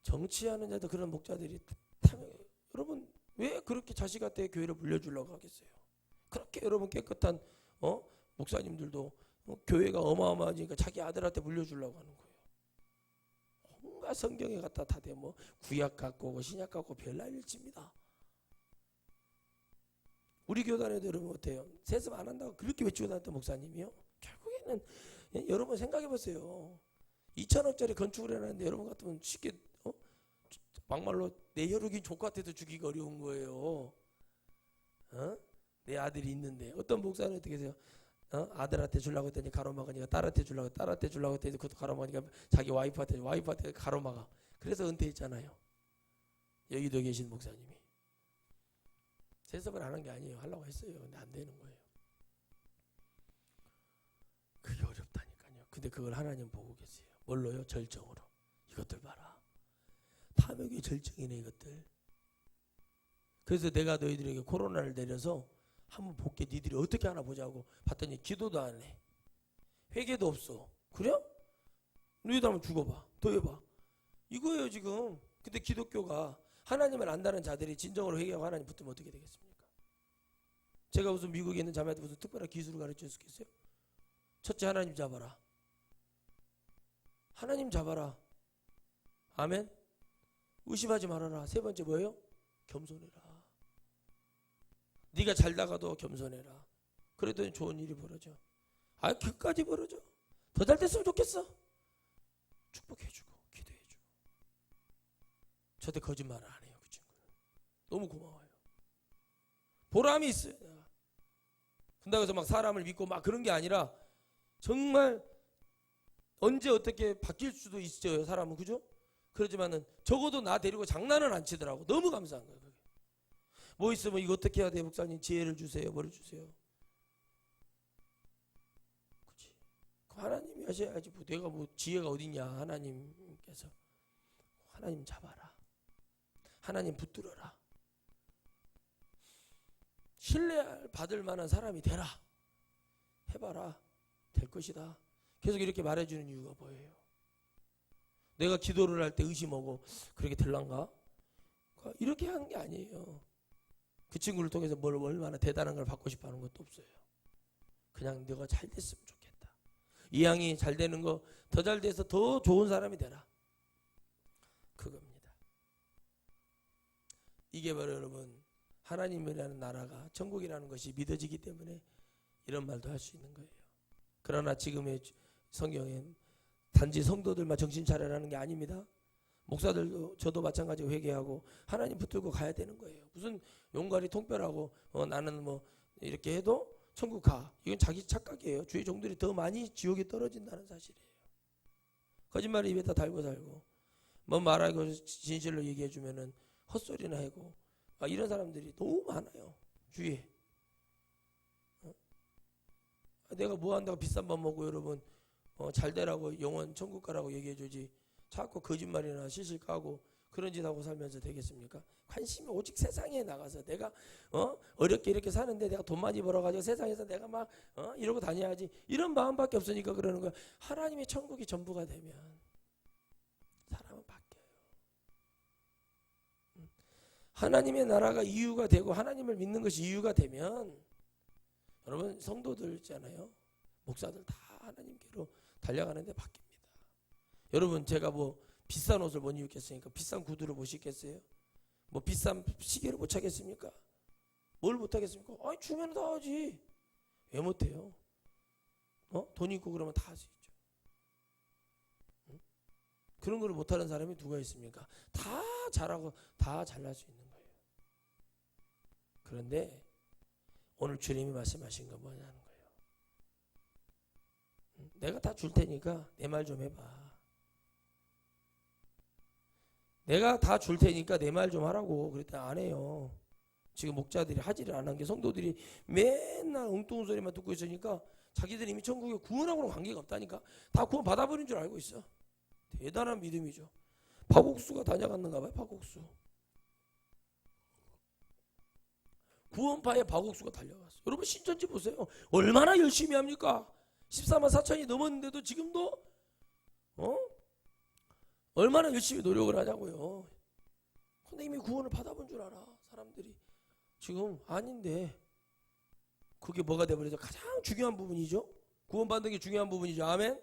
정치하는 자도 그런 목자들이 여러분 왜 그렇게 자식한테 교회를 물려주려고 하겠어요? 그렇게 여러분 깨끗한 목사님들도 교회가 어마어마하니까 자기 아들한테 물려주려고 하는 거예요. 온갖 성경에 갖다 다 대 구약 갖고 오고 신약 갖고 별날 일칩니다. 우리 교단에도 여러분 어때요? 세습 안 한다고 그렇게 외치고 다녔던 목사님이요. 결국에는 여러분 생각해 보세요. 2천억짜리 건축을 해놨는데 여러분 같으면 쉽게 막말로 내 혈육인 조카한테도 주기가 어려운 거예요. 내 아들이 있는데 어떤 목사는 어떻게 해요? 아들한테 주려고 했더니 가로막으니까 딸한테 주려고 했더니 그것도 가로막으니까 자기 와이프한테 가로막아. 그래서 은퇴했잖아요. 여기도 계신 목사님이. 세습을 안 한 게 아니에요. 하려고 했어요. 근데 안 되는 거예요. 그게 어렵다니까요. 근데 그걸 하나님 보고 계세요. 뭘로요? 절정으로. 이것들 봐라. 탐욕의 절정이네 이것들. 그래서 내가 너희들에게 코로나를 내려서 한번 볼게. 니들이 어떻게 하나 보자고 봤더니 기도도 안 해. 회개도 없어. 그래? 너희들 한번 죽어봐. 더 해봐. 이거예요 지금. 근데 기독교가 하나님을 안다는 자들이 진정으로 회개하고 하나님 붙으면 어떻게 되겠습니까? 제가 무슨 미국에 있는 자매한테 무슨 특별한 기술을 가르쳐 주겠어요? 첫째 하나님 잡아라. 하나님 잡아라. 아멘. 의심하지 말아라. 세 번째 뭐예요? 겸손해라. 네가 잘 나가도 겸손해라. 그래도 좋은 일이 벌어져. 그까지 벌어져. 더 잘 됐으면 좋겠어. 축복해주고 기도해주고. 저한테 거짓말을 안 해요. 그 친구는. 너무 고마워요. 보람이 있어요. 내가. 근데 그래서 막 사람을 믿고 막 그런 게 아니라 정말 언제 어떻게 바뀔 수도 있어요. 사람은. 그죠? 그러지만은 적어도 나 데리고 장난은 안 치더라고. 너무 감사한 거예요. 그게. 뭐 있으면 이거 어떻게 해야 돼? 목사님 지혜를 주세요. 뭐를 주세요? 그치? 하나님이 하셔야지. 뭐 내가 뭐 지혜가 어딨냐. 하나님께서. 하나님 잡아라. 하나님 붙들어라. 신뢰받을 만한 사람이 되라. 해봐라. 될 것이다. 계속 이렇게 말해주는 이유가 뭐예요? 내가 기도를 할 때 의심하고 그렇게 될란가? 이렇게 하는 게 아니에요. 그 친구를 통해서 뭘 얼마나 대단한 걸 받고 싶어 하는 것도 없어요. 그냥 너가 잘 됐으면 좋겠다. 이 양이 잘 되는 거 더 잘 돼서 더 좋은 사람이 되라. 그겁니다. 이게 바로 여러분 하나님이라는 나라가 천국이라는 것이 믿어지기 때문에 이런 말도 할 수 있는 거예요. 그러나 지금의 성경엔 단지 성도들만 정신 차려라는 게 아닙니다. 목사들도 저도 마찬가지로 회개하고 하나님 붙들고 가야 되는 거예요. 무슨 용가리 통뼈라고 나는 뭐 이렇게 해도 천국 가. 이건 자기 착각이에요. 주의 종들이 더 많이 지옥에 떨어진다는 사실이에요. 거짓말을 입에다 달고 살고 뭐 말하고 진실로 얘기해 주면은 헛소리나 하고 이런 사람들이 너무 많아요. 주위에. 내가 뭐 한다고 비싼 밥 먹고 여러분 잘 되라고 영원 천국 가라고 얘기해 주지. 자꾸 거짓말이나 시실 까고 그런 짓 하고 살면서 되겠습니까? 관심이 오직 세상에 나가서 내가 어렵게 이렇게 사는데 내가 돈 많이 벌어가지고 세상에서 내가 막 이러고 다녀야지 이런 마음밖에 없으니까 그러는 거야. 하나님의 천국이 전부가 되면 사람은 바뀌어요. 하나님의 나라가 이유가 되고 하나님을 믿는 것이 이유가 되면 여러분 성도들 있잖아요. 목사들 다 하나님께로 달려가는데 바뀝니다. 여러분 제가 뭐 비싼 옷을 못 입겠습니까? 비싼 구두를 못 신겠어요? 뭐 비싼 시계를 못 차겠습니까? 뭘 못 하겠습니까? 주면 다 하지. 왜 못해요? 돈 있고 그러면 다 할 수 있죠. 응? 그런 걸 못하는 사람이 누가 있습니까? 다 잘하고 다 잘날 수 있는 거예요. 그런데 오늘 주님이 말씀하신 건 뭐냐는 거예요. 내가 다 줄 테니까 내 말 좀 해봐. 내가 다 줄 테니까 내 말 좀 하라고. 그랬더니 안 해요. 지금 목자들이 하지를 안 한 게 성도들이 맨날 엉뚱한 소리만 듣고 있으니까 자기들이 이미 천국에 구원하고는 관계가 없다니까. 다 구원 받아버린 줄 알고 있어. 대단한 믿음이죠. 박옥수가 다녀갔는가 봐요. 박옥수. 구원파에 박옥수가 달려갔어요. 여러분 신천지 보세요. 얼마나 열심히 합니까? 14만 4천이 넘었는데도 지금도 얼마나 열심히 노력을 하냐고요. 근데 이미 구원을 받아본 줄 알아. 사람들이 지금 아닌데 그게 뭐가 돼버려서 가장 중요한 부분이죠. 구원받는 게 중요한 부분이죠. 아멘.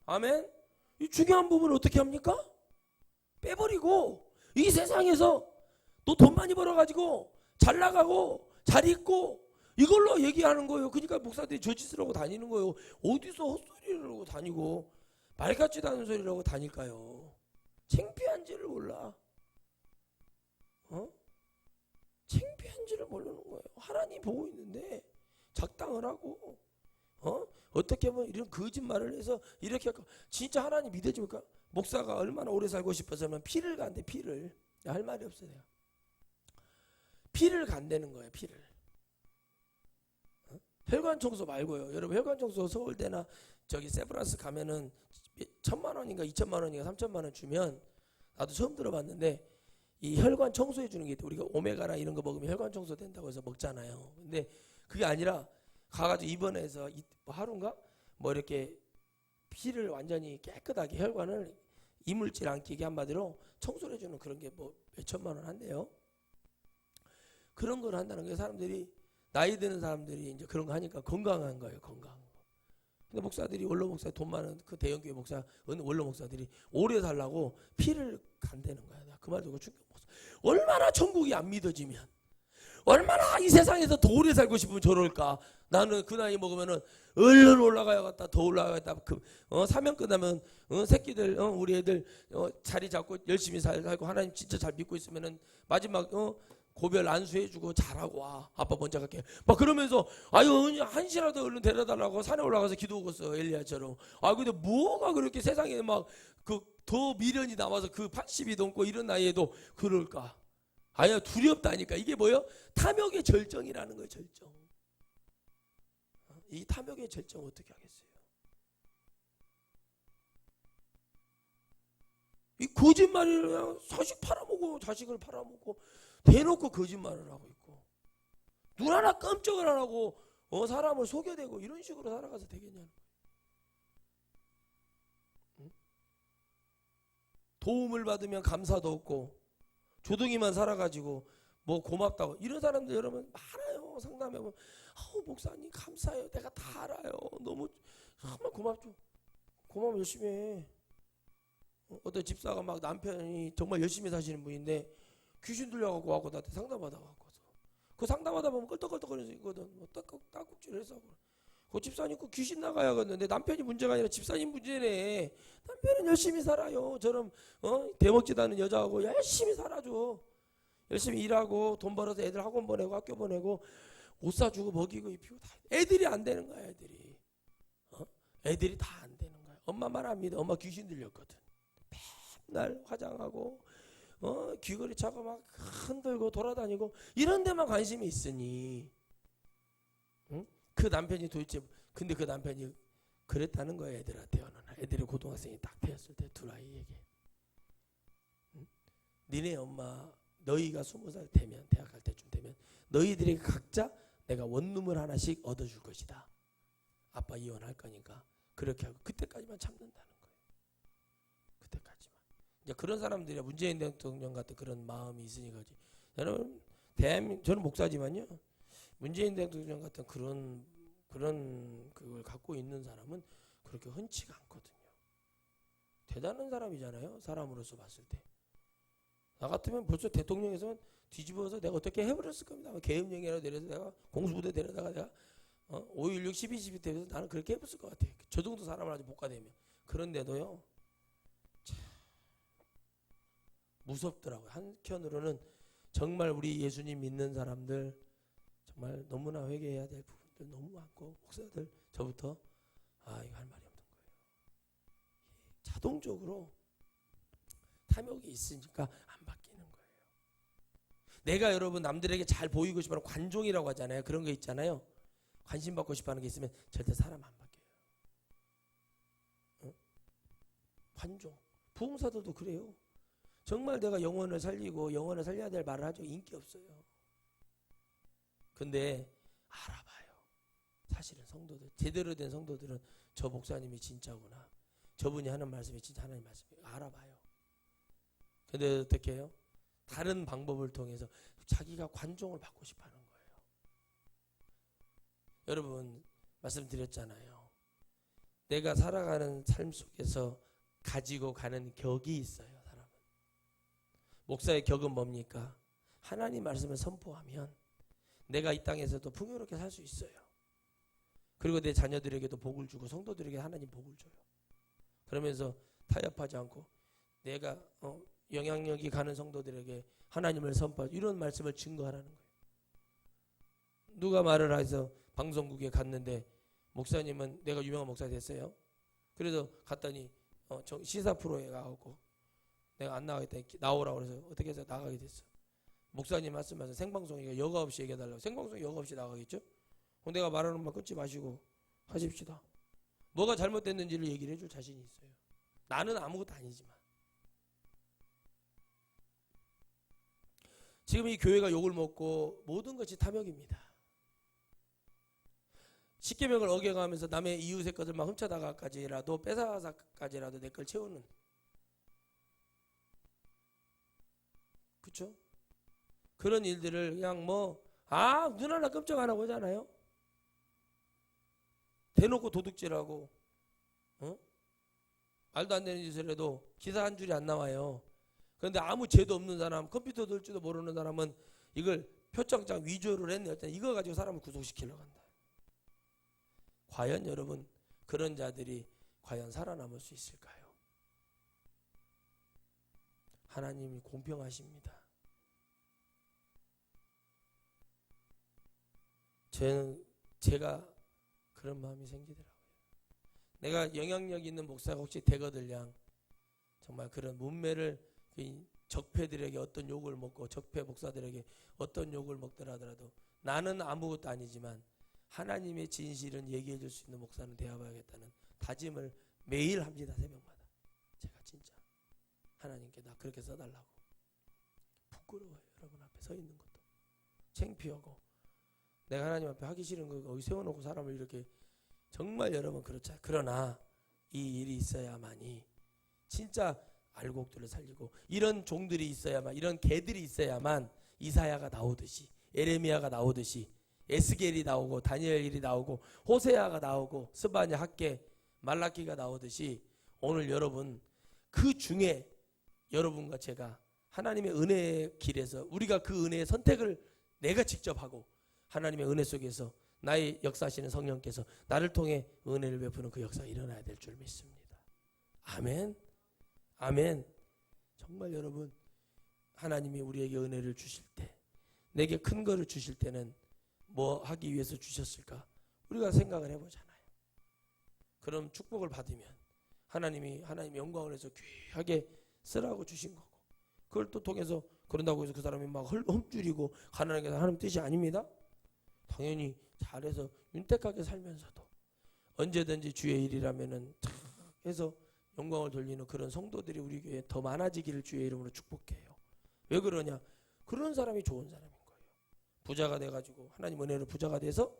아멘. 이 중요한 부분을 어떻게 합니까? 빼버리고 이 세상에서 너 돈 많이 벌어가지고 잘 나가고 잘 있고 이걸로 얘기하는 거예요. 그러니까 목사들이 저짓을 하고 다니는 거예요. 어디서 헛소리를 하고 다니고 말 같지도 않은 소리를 하고 다닐까요? 창피한지를 몰라. 창피한지를 모르는 거예요. 하나님 보고 있는데 작당을 하고 어떻게 하면 이런 거짓말을 해서 이렇게 할까? 진짜 하나님 믿어줍니까? 목사가 얼마나 오래 살고 싶어서면 피를 간대. 피를. 할 말이 없어 내가. 피를 간다는 거예요. 피를. 혈관 청소 말고요. 여러분 혈관 청소 서울대나 저기 세브란스 가면은 1,000만 원인가 2,000만 원인가 3,000만 원 주면 나도 처음 들어봤는데 이 혈관 청소해 주는 게 있대. 우리가 오메가나 이런 거 먹으면 혈관 청소 된다고 해서 먹잖아요. 근데 그게 아니라 가가지고 입원해서 하루인가 뭐 이렇게 피를 완전히 깨끗하게 혈관을 이물질 안 끼게 한마디로 청소를 해주는 그런 게 뭐 몇천만 원 한대요. 그런 걸 한다는 게 사람들이 나이 드는 사람들이 이제 그런 거 하니까 건강한 거예요. 건강. 근데 목사들이 원로 목사 돈 많은 그 대형교회 목사 원로 목사들이 오래 살라고 피를 간다는 거야. 나 그 말 듣고 충격 먹었어. 얼마나 천국이 안 믿어지면 얼마나 이 세상에서 더 오래 살고 싶으면 저럴까. 나는 그 나이 먹으면은 얼른 올라가야겠다. 더 올라가야겠다. 사명 끝나면 새끼들 우리 애들 자리 잡고 열심히 살고 하나님 진짜 잘 믿고 있으면은 마지막 고별 안수해주고 잘하고 와. 아빠 먼저 갈게. 막 그러면서 아유 한시라도 얼른 데려달라고 산에 올라가서 기도하고 있어. 엘리야처럼. 아 근데 뭐가 그렇게 세상에 막 그 더 미련이 남아서 그 80이 넘고 이런 나이에도 그럴까. 아야 두렵다니까. 이게 뭐예요? 탐욕의 절정이라는 거예요. 절정. 이 탐욕의 절정 어떻게 하겠어요? 이 거짓말을 그냥 자식 팔아먹고 자식을 팔아먹고 대놓고 거짓말을 하고 있고 눈 하나 깜짝을 안 하고 사람을 속여대고 이런 식으로 살아가서 되겠냐는 거예요. 응? 도움을 받으면 감사도 없고 조둥이만 살아가지고 뭐 고맙다고 이런 사람들 여러분 많아요. 상담해보면 목사님 감사해요. 내가 다 알아요. 너무 정말 고맙죠. 고마우면 열심히 해. 어떤 집사가 막 남편이 정말 열심히 사시는 분인데 귀신 들려갖고 와고 나한테 상담받아갖고서 그 상담하다 보면 껄떡껄떡거리면서 있거든. 뭐 딱꼭질을 해서 그 집사님 그 귀신 나가야겠는데 남편이 문제가 아니라 집사님 문제네. 남편은 열심히 살아요. 저런 대먹지도 않은 여자하고 열심히 살아줘. 열심히 일하고 돈 벌어서 애들 학원 보내고 학교 보내고 옷 사주고 먹이고 입히고 다. 애들이 안 되는 거야. 애들이 다 안 되는 거야. 엄마 말 안 믿어. 엄마 귀신 들렸거든. 맨날 화장하고 귀걸이 차고 막 흔들고 돌아다니고 이런 데만 관심이 있으니 그 남편이 도대체 근데 그 남편이 그랬다는 거야. 애들한테 어느 날 애들이 고등학생이 딱 되었을 때 두 아이에게 니네 엄마 너희가 20살 되면 대학 갈 때쯤 되면 너희들에게 각자 내가 원룸을 하나씩 얻어줄 것이다. 아빠 이혼할 거니까 그렇게 하고 그때까지만 참는다는 거예요. 그때까지만. 이제 그런 사람들이 문재인 대통령 같은 그런 마음이 있으니 거지. 여러분 저는 목사지만요. 문재인 대통령 같은 그런 그걸 갖고 있는 사람은 그렇게 흔치가 않거든요. 대단한 사람이잖아요. 사람으로서 봤을 때. 나 같으면 벌써 대통령에서는 뒤집어서 내가 어떻게 해버렸을 겁니다. 계엄령이라도 내려서 내가 공수부대 데려다가 내가 5.16, 12.12 때에서 나는 그렇게 해봤을 것 같아. 저 정도 사람을 아주 복가되면. 그런데도요. 참 무섭더라고요. 한편으로는 정말 우리 예수님 믿는 사람들 정말 너무나 회개해야 될 부분들 너무 많고, 목사들 저부터 이거 할 말이 없는 거예요. 자동적으로 탐욕이 있으니까 안 바뀌는 거예요. 내가 여러분 남들에게 잘 보이고 싶어하는 관종이라고 하잖아요. 그런 거 있잖아요. 관심 받고 싶어하는 게 있으면 절대 사람 안 바뀌어요. 관종. 부흥사들도 그래요. 정말 내가 영혼을 살리고 영혼을 살려야 될 말을 하죠. 인기 없어요. 근데 알아봐요. 사실은 성도들, 제대로 된 성도들은 저 목사님이 진짜구나, 저분이 하는 말씀이 진짜 하나님 말씀이에요. 알아봐요. 근데 어떻게 해요? 다른 방법을 통해서 자기가 관종을 받고 싶어 하는 거예요. 여러분 말씀드렸잖아요. 내가 살아가는 삶 속에서 가지고 가는 격이 있어요. 사람은. 목사의 격은 뭡니까? 하나님 말씀을 선포하면 내가 이 땅에서도 풍요롭게 살 수 있어요. 그리고 내 자녀들에게도 복을 주고 성도들에게 하나님 복을 줘요. 그러면서 타협하지 않고 내가 영향력이 가는 성도들에게 하나님을 선포하고 이런 말씀을 증거하라는 거예요. 누가 말을 해서 방송국에 갔는데 목사님은, 내가 유명한 목사 됐어요. 그래서 갔더니 시사 프로에 가고 내가 안 나가겠다, 나오라고 그래서 어떻게 해서 나가게 됐어. 목사님 말씀하셔서 생방송이니까 여과 없이 얘기해달라고. 생방송 여과 없이 나가겠죠? 내가 말하는 말 끊지 마시고 하십시다. 뭐가 잘못됐는지를 얘기를 해줄 자신이 있어요. 나는 아무것도 아니지만. 지금 이 교회가 욕을 먹고 모든 것이 탐욕입니다. 십계명을 어겨가면서 남의 이웃의 것을 막 훔쳐다가까지라도 뺏어가까지라도 내 걸 채우는, 그렇죠? 그런 일들을 그냥 눈 하나 끔찍 안 하고 하잖아요. 대놓고 도둑질하고 말도 안 되는 짓을 해도 기사 한 줄이 안 나와요. 그런데 아무 죄도 없는 사람, 컴퓨터 들 줄도 모르는 사람은 이걸 표창장 위조를 했네. 이거 가지고 사람을 구속시키려고 한다. 과연 여러분 그런 자들이 과연 살아남을 수 있을까요? 하나님이 공평하십니다. 제가 그런 마음이 생기더라고요. 내가 영향력 있는 목사가 혹시 되거들량 정말 그런 문매를 적폐들에게 어떤 욕을 먹고 적폐 목사들에게 어떤 욕을 먹더라 하더라도 나는 아무것도 아니지만 하나님의 진실은 얘기해 줄 수 있는 목사는 되어봐야겠다는 다짐을 매일 합니다. 새벽마다. 제가 진짜 하나님께 나 그렇게 써달라고. 부끄러워요. 여러분 앞에 서 있는 것도 창피하고 내가 하나님 앞에 하기 싫은 거 거기 세워놓고 사람을 이렇게, 정말 여러분 그렇죠. 그러나 이 일이 있어야만이 진짜 알곡들을 살리고 이런 종들이 있어야만, 이런 개들이 있어야만 이사야가 나오듯이, 에레미야가 나오듯이, 에스겔이 나오고 다니엘이 나오고 호세아가 나오고 스바냐, 학개, 말라기가 나오듯이 오늘 여러분 그 중에 여러분과 제가 하나님의 은혜의 길에서 우리가 그 은혜의 선택을 내가 직접 하고 하나님의 은혜 속에서 나의 역사하시는 성령께서 나를 통해 은혜를 베푸는 그 역사가 일어나야 될 줄 믿습니다. 아멘. 아멘. 정말 여러분 하나님이 우리에게 은혜를 주실 때, 내게 큰 거를 주실 때는 뭐 하기 위해서 주셨을까? 우리가 생각을 해보잖아요. 그럼 축복을 받으면 하나님 영광을 해서 귀하게 쓰라고 주신 거고, 그걸 또 통해서 그런다고 해서 그 사람이 막 흠줄이고 가난하게 하는 뜻이 아닙니다. 당연히 잘해서 윤택하게 살면서도 언제든지 주의 일이라면은 탁 해서 영광을 돌리는 그런 성도들이 우리 교회에 더 많아지기를 주의 이름으로 축복해요. 왜 그러냐? 그런 사람이 좋은 사람인 거예요. 부자가 돼가지고 하나님 은혜로 부자가 돼서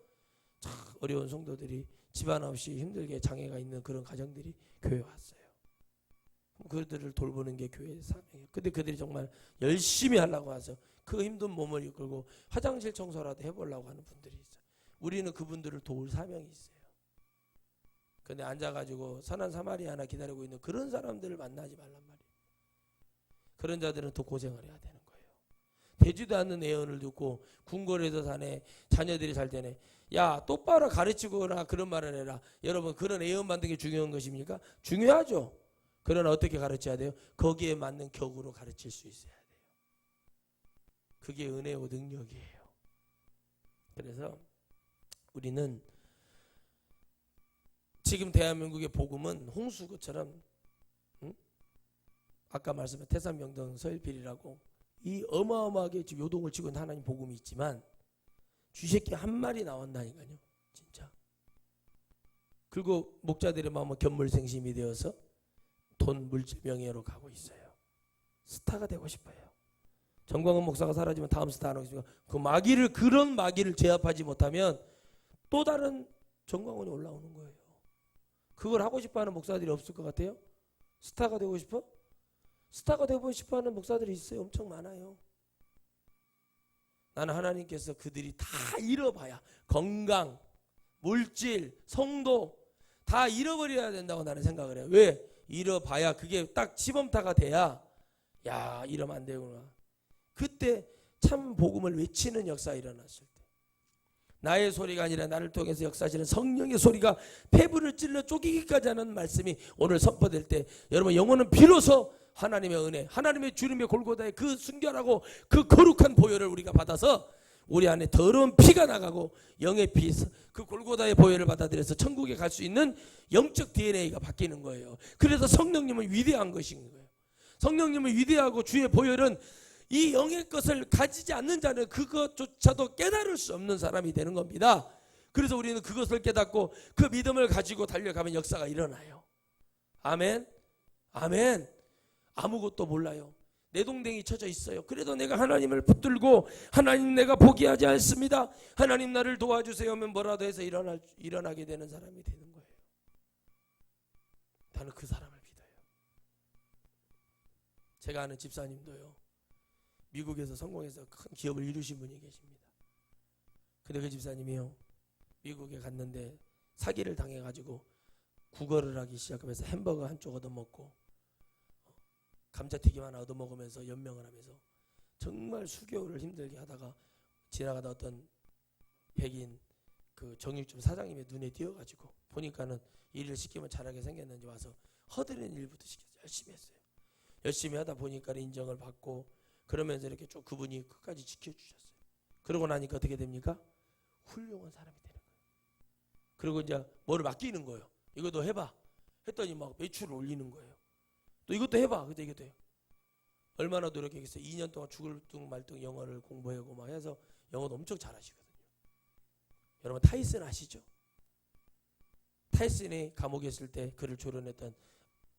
참 어려운 성도들이 집안 없이 힘들게 장애가 있는 그런 가정들이 교회에 왔어요. 그들을 돌보는 게 교회의 사명이에요. 근데 그들이 정말 열심히 하려고 와서 그 힘든 몸을 이끌고 화장실 청소라도 해보려고 하는 분들이 있어요. 우리는 그분들을 도울 사명이 있어요. 근데 앉아가지고 선한 사마리아나 기다리고 있는 그런 사람들을 만나지 말란 말이에요. 그런 자들은 더 고생을 해야 되는 거예요. 되지도 않는 예언을 듣고 궁궐에서 사네, 자녀들이 잘 되네. 야, 똑바로 가르치거나 그런 말을 해라. 여러분, 그런 예언 받는 게 중요한 것입니까? 중요하죠. 그러나 어떻게 가르쳐야 돼요? 거기에 맞는 격으로 가르칠 수 있어야 돼요. 그게 은혜고 능력이에요. 그래서 우리는 지금 대한민국의 복음은 홍수처럼 아까 말씀한 태산명동 서일필이라고 이 어마어마하게 지금 요동을 치고 있는 하나님 복음이 있지만 쥐새끼 한 마리 나온다니까요. 진짜. 그리고 목자들의 마음은 견물생심이 되어서 돈, 물질, 명예로 가고 있어요. 스타가 되고 싶어요. 정광훈 목사가 사라지면 다음 스타 안 오겠습니까? 그 마귀를, 그런 마귀를 제압하지 못하면 또 다른 정광훈이 올라오는 거예요. 그걸 하고 싶어하는 목사들이 없을 것 같아요? 스타가 되고 싶어? 스타가 되고 싶어하는 목사들이 있어요. 엄청 많아요. 나는 하나님께서 그들이 다 잃어봐야 건강, 물질, 성도 다 잃어버려야 된다고 나는 생각을 해요. 왜? 잃어봐야 그게 딱 시범타가 돼야 야 이러면 안 되구나. 그때 참 복음을 외치는 역사가 일어났을 때 나의 소리가 아니라 나를 통해서 역사하시는 성령의 소리가 폐부를 찔러 쪼개기까지 하는 말씀이 오늘 선포될 때 여러분 영혼은 비로소 하나님의 은혜, 하나님의 주님의 골고다의 그 순결하고 그 거룩한 보혈을 우리가 받아서 우리 안에 더러운 피가 나가고 영의 피, 그 골고다의 보혈을 받아들여서 천국에 갈 수 있는 영적 DNA가 바뀌는 거예요. 그래서 성령님은 위대한 것인 거예요. 성령님은 위대하고 주의 보혈은 이 영의 것을 가지지 않는 자는 그것조차도 깨달을 수 없는 사람이 되는 겁니다. 그래서 우리는 그것을 깨닫고 그 믿음을 가지고 달려가면 역사가 일어나요. 아멘. 아멘. 아무것도 몰라요. 내동댕이 쳐져 있어요. 그래도 내가 하나님을 붙들고 하나님 내가 포기하지 않습니다. 하나님 나를 도와주세요 하면 뭐라도 해서 일어나게 되는 사람이 되는 거예요. 나는 그 사람을 믿어요. 제가 아는 집사님도요. 미국에서 성공해서 큰 기업을 이루신 분이 계십니다. 근데 그 집사님이요. 미국에 갔는데 사기를 당해가지고 구걸을 하기 시작하면서 햄버거 한쪽 얻어먹고 감자튀김 하나 얻어먹으면서 연명을 하면서 정말 수개월을 힘들게 하다가 지나가다 어떤 백인 그 정육점 사장님의 눈에 띄어가지고 보니까는 일을 시키면 잘하게 생겼는지 와서 허드렛 일부터 시켜서 열심히 했어요. 열심히 하다 보니까 인정을 받고 그러면서 이렇게 쭉 그분이 끝까지 지켜주셨어요. 그러고 나니까 어떻게 됩니까? 훌륭한 사람이 되는 거예요. 그리고 이제 뭐를 맡기는 거예요. 이거 너 해봐. 했더니 막 매출을 올리는 거예요. 또 이것도 해봐. 근데 이게 돼요. 얼마나 노력했겠어요. 2년 동안 죽을 둥 말둥 영어를 공부하고 막 해서 영어도 엄청 잘하시거든요. 여러분 타이슨 아시죠? 타이슨이 감옥에 있을 때 그를 조련했던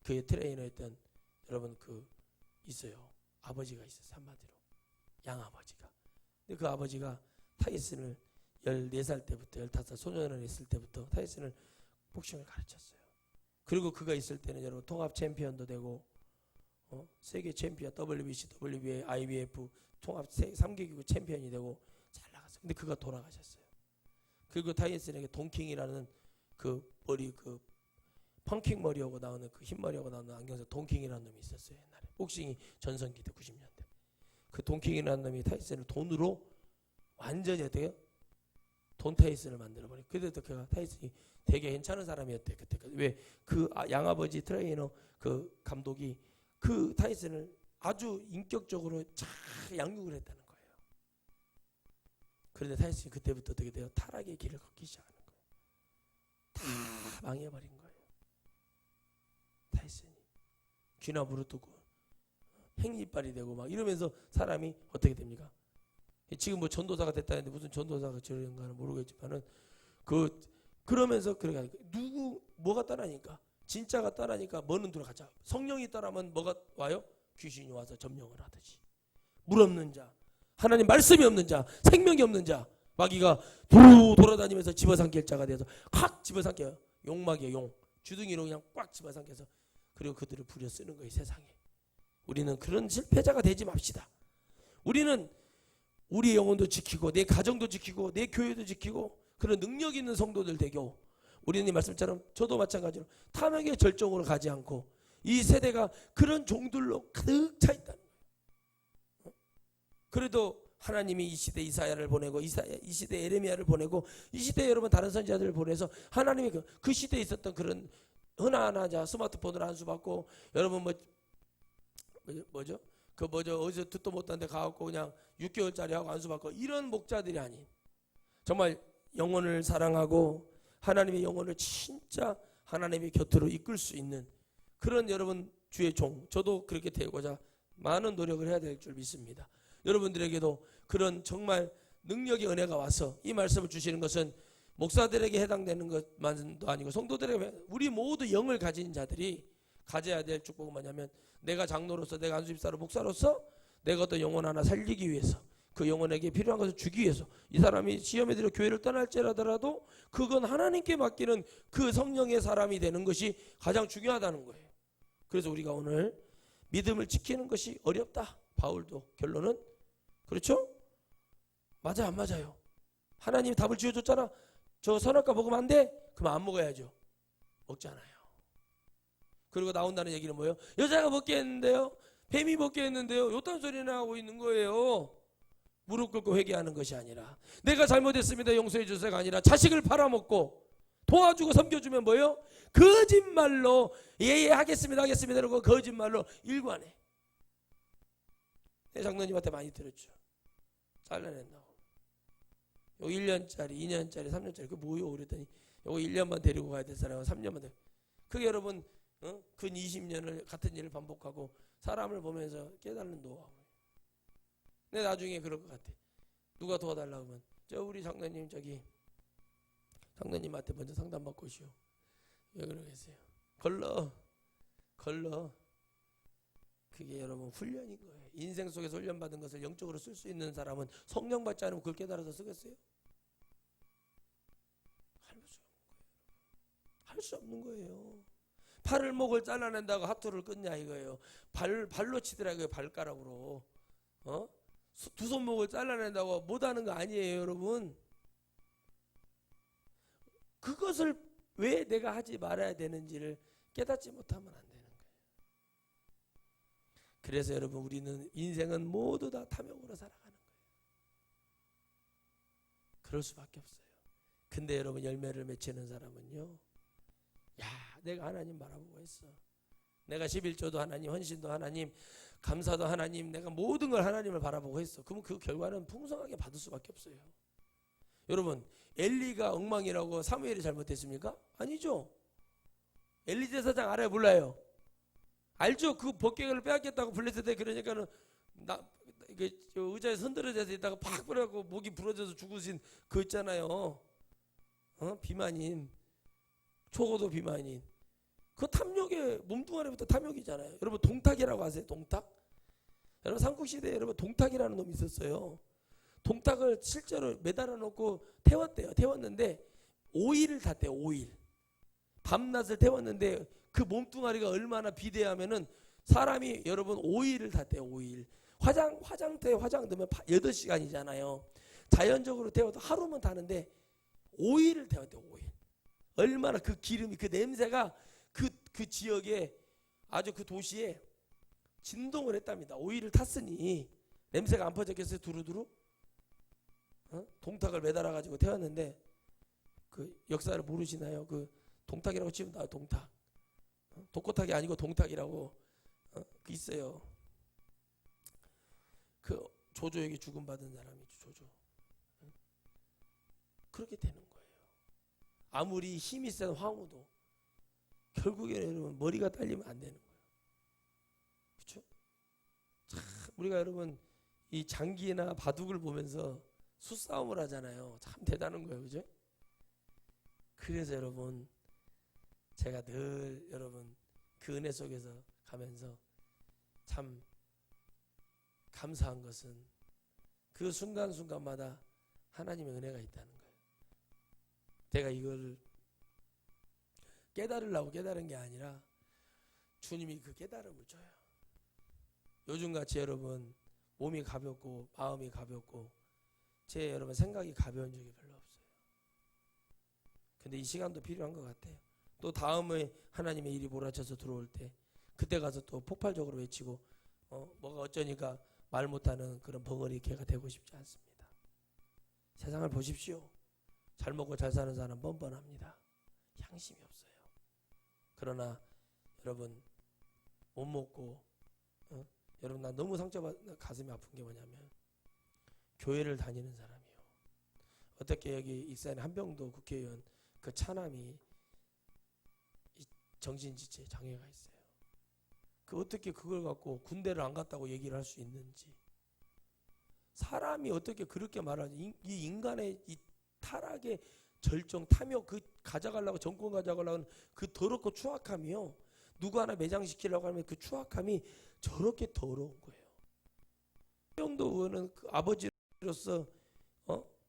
그의 트레이너였던 여러분 그 있어요. 아버지가 있어요. 한마디로 양아버지가. 근데 그 아버지가 타이슨을 14살 때부터 15살 소년을 있을 때부터 타이슨을 복싱을 가르쳤어요. 그리고 그가 있을 때는 여러분 통합 챔피언도 되고 세계 챔피언 WBC, WBA, IBF 통합 3개국 챔피언이 되고 잘 나갔어요. 근데 그가 돌아가셨어요. 그리고 타이슨에게 돈킹이라는 그 머리 그 펑킹 머리하고 나오는 그 흰머리하고 나오는 안경에서 돈킹이라는 놈이 있었어요. 옛날에 복싱이 전성기 때 90년대. 그 돈킹이라는 놈이 타이슨을 돈으로 완전히 어때요? 돈 타이슨을 만들어버려요. 그때도 그가 타이슨이 되게 괜찮은 사람이었대요. 그때까지. 왜? 그 양아버지 트레이너 그 감독이 그 타이슨을 아주 인격적으로 잘 양육을 했다는 거예요. 그런데 타이슨이 그때부터 어떻게 돼요? 타락의 길을 걷기 시작하는 거예요. 다 망해버린 거예요. 타이슨이 귀나 무릎뜨고 행이빨이 되고 막 이러면서 사람이 어떻게 됩니까? 지금 뭐 전도사가 됐다는데 무슨 전도사가 저런가는 모르겠지만은 그러면서 그러니까 누구 뭐가 따라니까 진짜가 따라니까 뭐는 들어가자. 성령이 따라면 뭐가 와요? 귀신이 와서 점령을 하듯이. 물 없는 자, 하나님 말씀이 없는 자, 생명이 없는 자, 마귀가 돌아다니면서 집어삼킬 자가 되어서 확 집어삼켜요. 용마귀의 용, 주둥이로 그냥 꽉 집어삼켜서 그리고 그들을 부려 쓰는 거예요. 세상에. 우리는 그런 실패자가 되지 맙시다. 우리는 우리 영혼도 지키고 내 가정도 지키고 내 교회도 지키고 그런 능력 있는 성도들 되고 우리는 이 말씀처럼 저도 마찬가지로 탐욕의 절정으로 가지 않고 이 세대가 그런 종들로 가득 차 있다는 거예요. 그래도 하나님이 이 시대 이사야를 보내고 이 시대 에레미야를 보내고 이 시대에 여러분 다른 선지자들을 보내서 하나님이 그 시대에 있었던 그런 흔하자 스마트폰으로 안수 받고 여러분 뭐죠? 어디서 듣도 못한 데 가갖고 그냥 6개월짜리 하고 안수 받고 이런 목자들이 아닌 정말 영혼을 사랑하고 하나님의 영혼을 진짜 하나님의 곁으로 이끌 수 있는 그런 여러분 주의 종, 저도 그렇게 되고자 많은 노력을 해야 될 줄 믿습니다. 여러분들에게도 그런 정말 능력의 은혜가 와서 이 말씀을 주시는 것은 목사들에게 해당되는 것만도 아니고 성도들에게 우리 모두 영을 가진 자들이 가져야 될 축복은 뭐냐면 내가 장로로서 내가 안수집사로 목사로서 내가 어떤 영혼 하나 살리기 위해서 그 영혼에게 필요한 것을 주기 위해서 이 사람이 시험에 들어 교회를 떠날지라도 그건 하나님께 맡기는 그 성령의 사람이 되는 것이 가장 중요하다는 거예요. 그래서 우리가 오늘 믿음을 지키는 것이 어렵다. 바울도 결론은 그렇죠? 맞아 안 맞아요? 하나님이 답을 지어줬잖아. 저 선악과 먹으면 안 돼? 그럼 안 먹어야죠. 먹잖아요. 그리고 나온다는 얘기는 뭐예요? 여자가 먹게 했는데요. 뱀이 먹게 했는데요. 요딴 소리나 하고 있는 거예요. 무릎 꿇고 회개하는 것이 아니라 내가 잘못했습니다 용서해 주세요가 아니라 자식을 팔아먹고 도와주고 섬겨주면 뭐예요? 거짓말로 예예 하겠습니다 이러고 거짓말로 일관해. 내 장로님한테 많이 들었죠. 잘라낸다고. 요 1년짜리 2년짜리 3년짜리 그게 뭐요? 그랬더니 요거 1년만 데리고 가야 될 사람은 3년만 데리고. 그게 여러분 근 20년을 같은 일을 반복하고 사람을 보면서 깨닫는 노하우. 근데 나중에 그럴 것 같아. 누가 도와달라고 하면 저 우리 장로님 장로님한테 먼저 상담받고 오시오. 왜 그러겠어요? 걸러. 그게 여러분 훈련인 거예요. 인생 속에서 훈련받은 것을 영적으로 쓸 수 있는 사람은 성령 받지 않으면 그걸 깨달아서 쓰겠어요? 할 수 없는 거예요. 팔을 목을 잘라낸다고 하투를 끊냐 이거예요. 발로 치더라 이거예요. 발가락으로. 두 손목을 잘라낸다고 못하는 거 아니에요 여러분. 그것을 왜 내가 하지 말아야 되는지를 깨닫지 못하면 안 되는 거예요. 그래서 여러분 우리는 인생은 모두 다 탐욕으로 살아가는 거예요. 그럴 수밖에 없어요. 근데 여러분 열매를 맺히는 사람은요. 야 내가 하나님 바라보고 했어. 내가 11조도 하나님, 헌신도 하나님, 감사도 하나님, 내가 모든 걸 하나님을 바라보고 했어. 그러면 그 결과는 풍성하게 받을 수밖에 없어요. 여러분 엘리가 엉망이라고 사무엘이 잘못했습니까? 아니죠. 엘리 제사장 알아요 몰라요? 알죠. 그 법궤를 빼앗겠다고 블레셋에 그러니까는 이게 의자에 선들어져서 있다가 팍 뿌려갖고 목이 부러져서 죽으신 그 있잖아요. 비만인, 초고도 비만인. 그 탐욕의 몸뚱아리부터 탐욕이잖아요. 여러분 동탁이라고 아세요? 동탁? 여러분 삼국시대에 여러분 동탁이라는 놈이 있었어요. 동탁을 실제로 매달아 놓고 태웠대요. 태웠는데 5일을 탔대요. 5일. 밤낮을 태웠는데 그 몸뚱아리가 얼마나 비대하면은 사람이 여러분 5일을 탔대요. 5일. 화장터에 화장 넣으면 8시간이잖아요. 자연적으로 태워도 하루만 타는데 5일을 태웠대요. 5일. 얼마나 그 기름이 그 냄새가 그 지역에 아주 그 도시에 진동을 했답니다. 5일을 탔으니 냄새가 안 퍼졌겠어요? 두루두루? 동탁을 매달아 가지고 태웠는데 그 역사를 모르시나요? 그 동탁이라고 치면 나 동탁. 독고탁이 아니고 동탁이라고 그 있어요. 그 조조에게 죽음 받은 사람이죠. 조조. 그렇게 되는 거예요. 아무리 힘이 센 황후도 결국에는 여러분 머리가 딸리면 안 되는 거예요. 그렇죠? 참 우리가 여러분 이 장기나 바둑을 보면서 수싸움을 하잖아요. 참 대단한 거예요. 그죠? 그래서 여러분 제가 늘 여러분 그 은혜 속에서 가면서 참 감사한 것은 그 순간순간마다 하나님의 은혜가 있다는 거예요. 제가 이걸 깨달으려고 깨달은 게 아니라 주님이 그 깨달음을 줘요. 요즘같이 여러분 몸이 가볍고 마음이 가볍고 제 여러분 생각이 가벼운 적이 별로 없어요. 근데 이 시간도 필요한 것 같아요. 또 다음에 하나님의 일이 몰아쳐서 들어올 때 그때 가서 또 폭발적으로 외치고 뭐가 어쩌니까 말 못하는 그런 벙어리 개가 되고 싶지 않습니다. 세상을 보십시오. 잘 먹고 잘 사는 사람 뻔뻔합니다. 양심이 없어요. 그러나 여러분 못 먹고 여러분 나 너무 가슴이 아픈 게 뭐냐면 교회를 다니는 사람이요. 어떻게 여기 익산 한병도 국회의원 그 차남이 정신지체 장애가 있어요. 그 어떻게 그걸 갖고 군대를 안 갔다고 얘기를 할 수 있는지. 사람이 어떻게 그렇게 말하지? 이 인간의 이 타락의 절정, 탐욕, 그 가져가려고 정권 가져가려고 하는 그 더럽고 추악함이요. 누구 하나 매장시키려고 하면 그 추악함이 저렇게 더러운 거예요. 한병도 의원은 그 아버지로서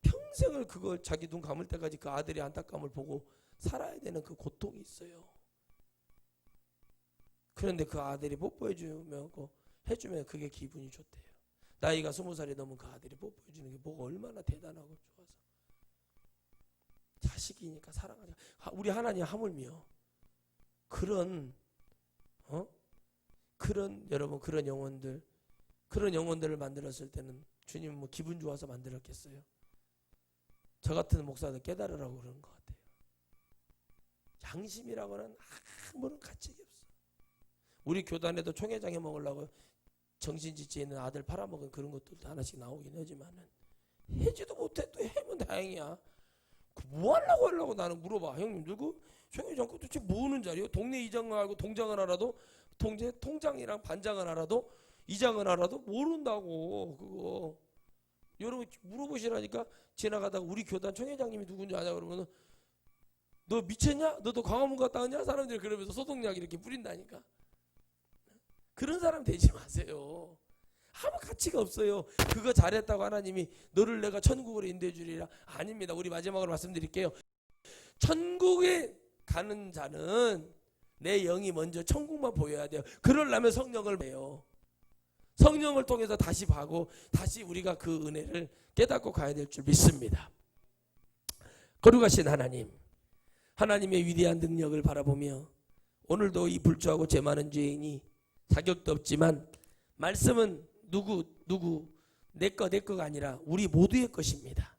평생을 그걸 자기 눈 감을 때까지 그 아들의 안타까움을 보고 살아야 되는 그 고통이 있어요. 그런데 그 아들이 뽀뽀해주면 해주면 그게 기분이 좋대요. 나이가 20살이 넘은 그 아들이 뽀뽀해주는 게 뭐가 얼마나 대단하고 좋아서. 자식이니까 사랑하자. 우리 하나님 하물며 그런 여러분 그런 영혼들을 만들었을 때는 주님 뭐 기분 좋아서 만들었겠어요? 저 같은 목사들 깨달으라고 그러는 것 같아요. 양심이라고는 아무런 가책이 없어. 우리 교단에도 총회장에 먹으려고 정신지체 있는 아들 팔아먹은 그런 것들도 하나씩 나오긴 하지만은 해지도 못해. 또 해면 다행이야. 뭐 하려고 나는 물어봐. 형님 누구? 총회장 도대체 뭐하는 자리요? 동네 이장을 알고 동장을 알아도 통장이랑 반장을 알아도 이장을 알아도 모른다고. 그거 여러분 물어보시라니까. 지나가다가 우리 교단 총회장님이 누군지 아냐 그러면은 너 미쳤냐? 너도 광화문 갔다 왔냐? 사람들이 그러면서 소독약 이렇게 뿌린다니까. 그런 사람 되지 마세요. 아무 가치가 없어요. 그거 잘했다고 하나님이 너를 내가 천국으로 인도해 주리라. 아닙니다. 우리 마지막으로 말씀드릴게요. 천국에 가는 자는 내 영이 먼저 천국만 보여야 돼요. 그러려면 성령을 배요. 성령을 통해서 다시 봐고 다시 우리가 그 은혜를 깨닫고 가야 될 줄 믿습니다. 거룩하신 하나님, 하나님의 위대한 능력을 바라보며 오늘도 이 불주하고 죄 많은 죄인이 자격도 없지만 말씀은 누구 내 거가 아니라 우리 모두의 것입니다.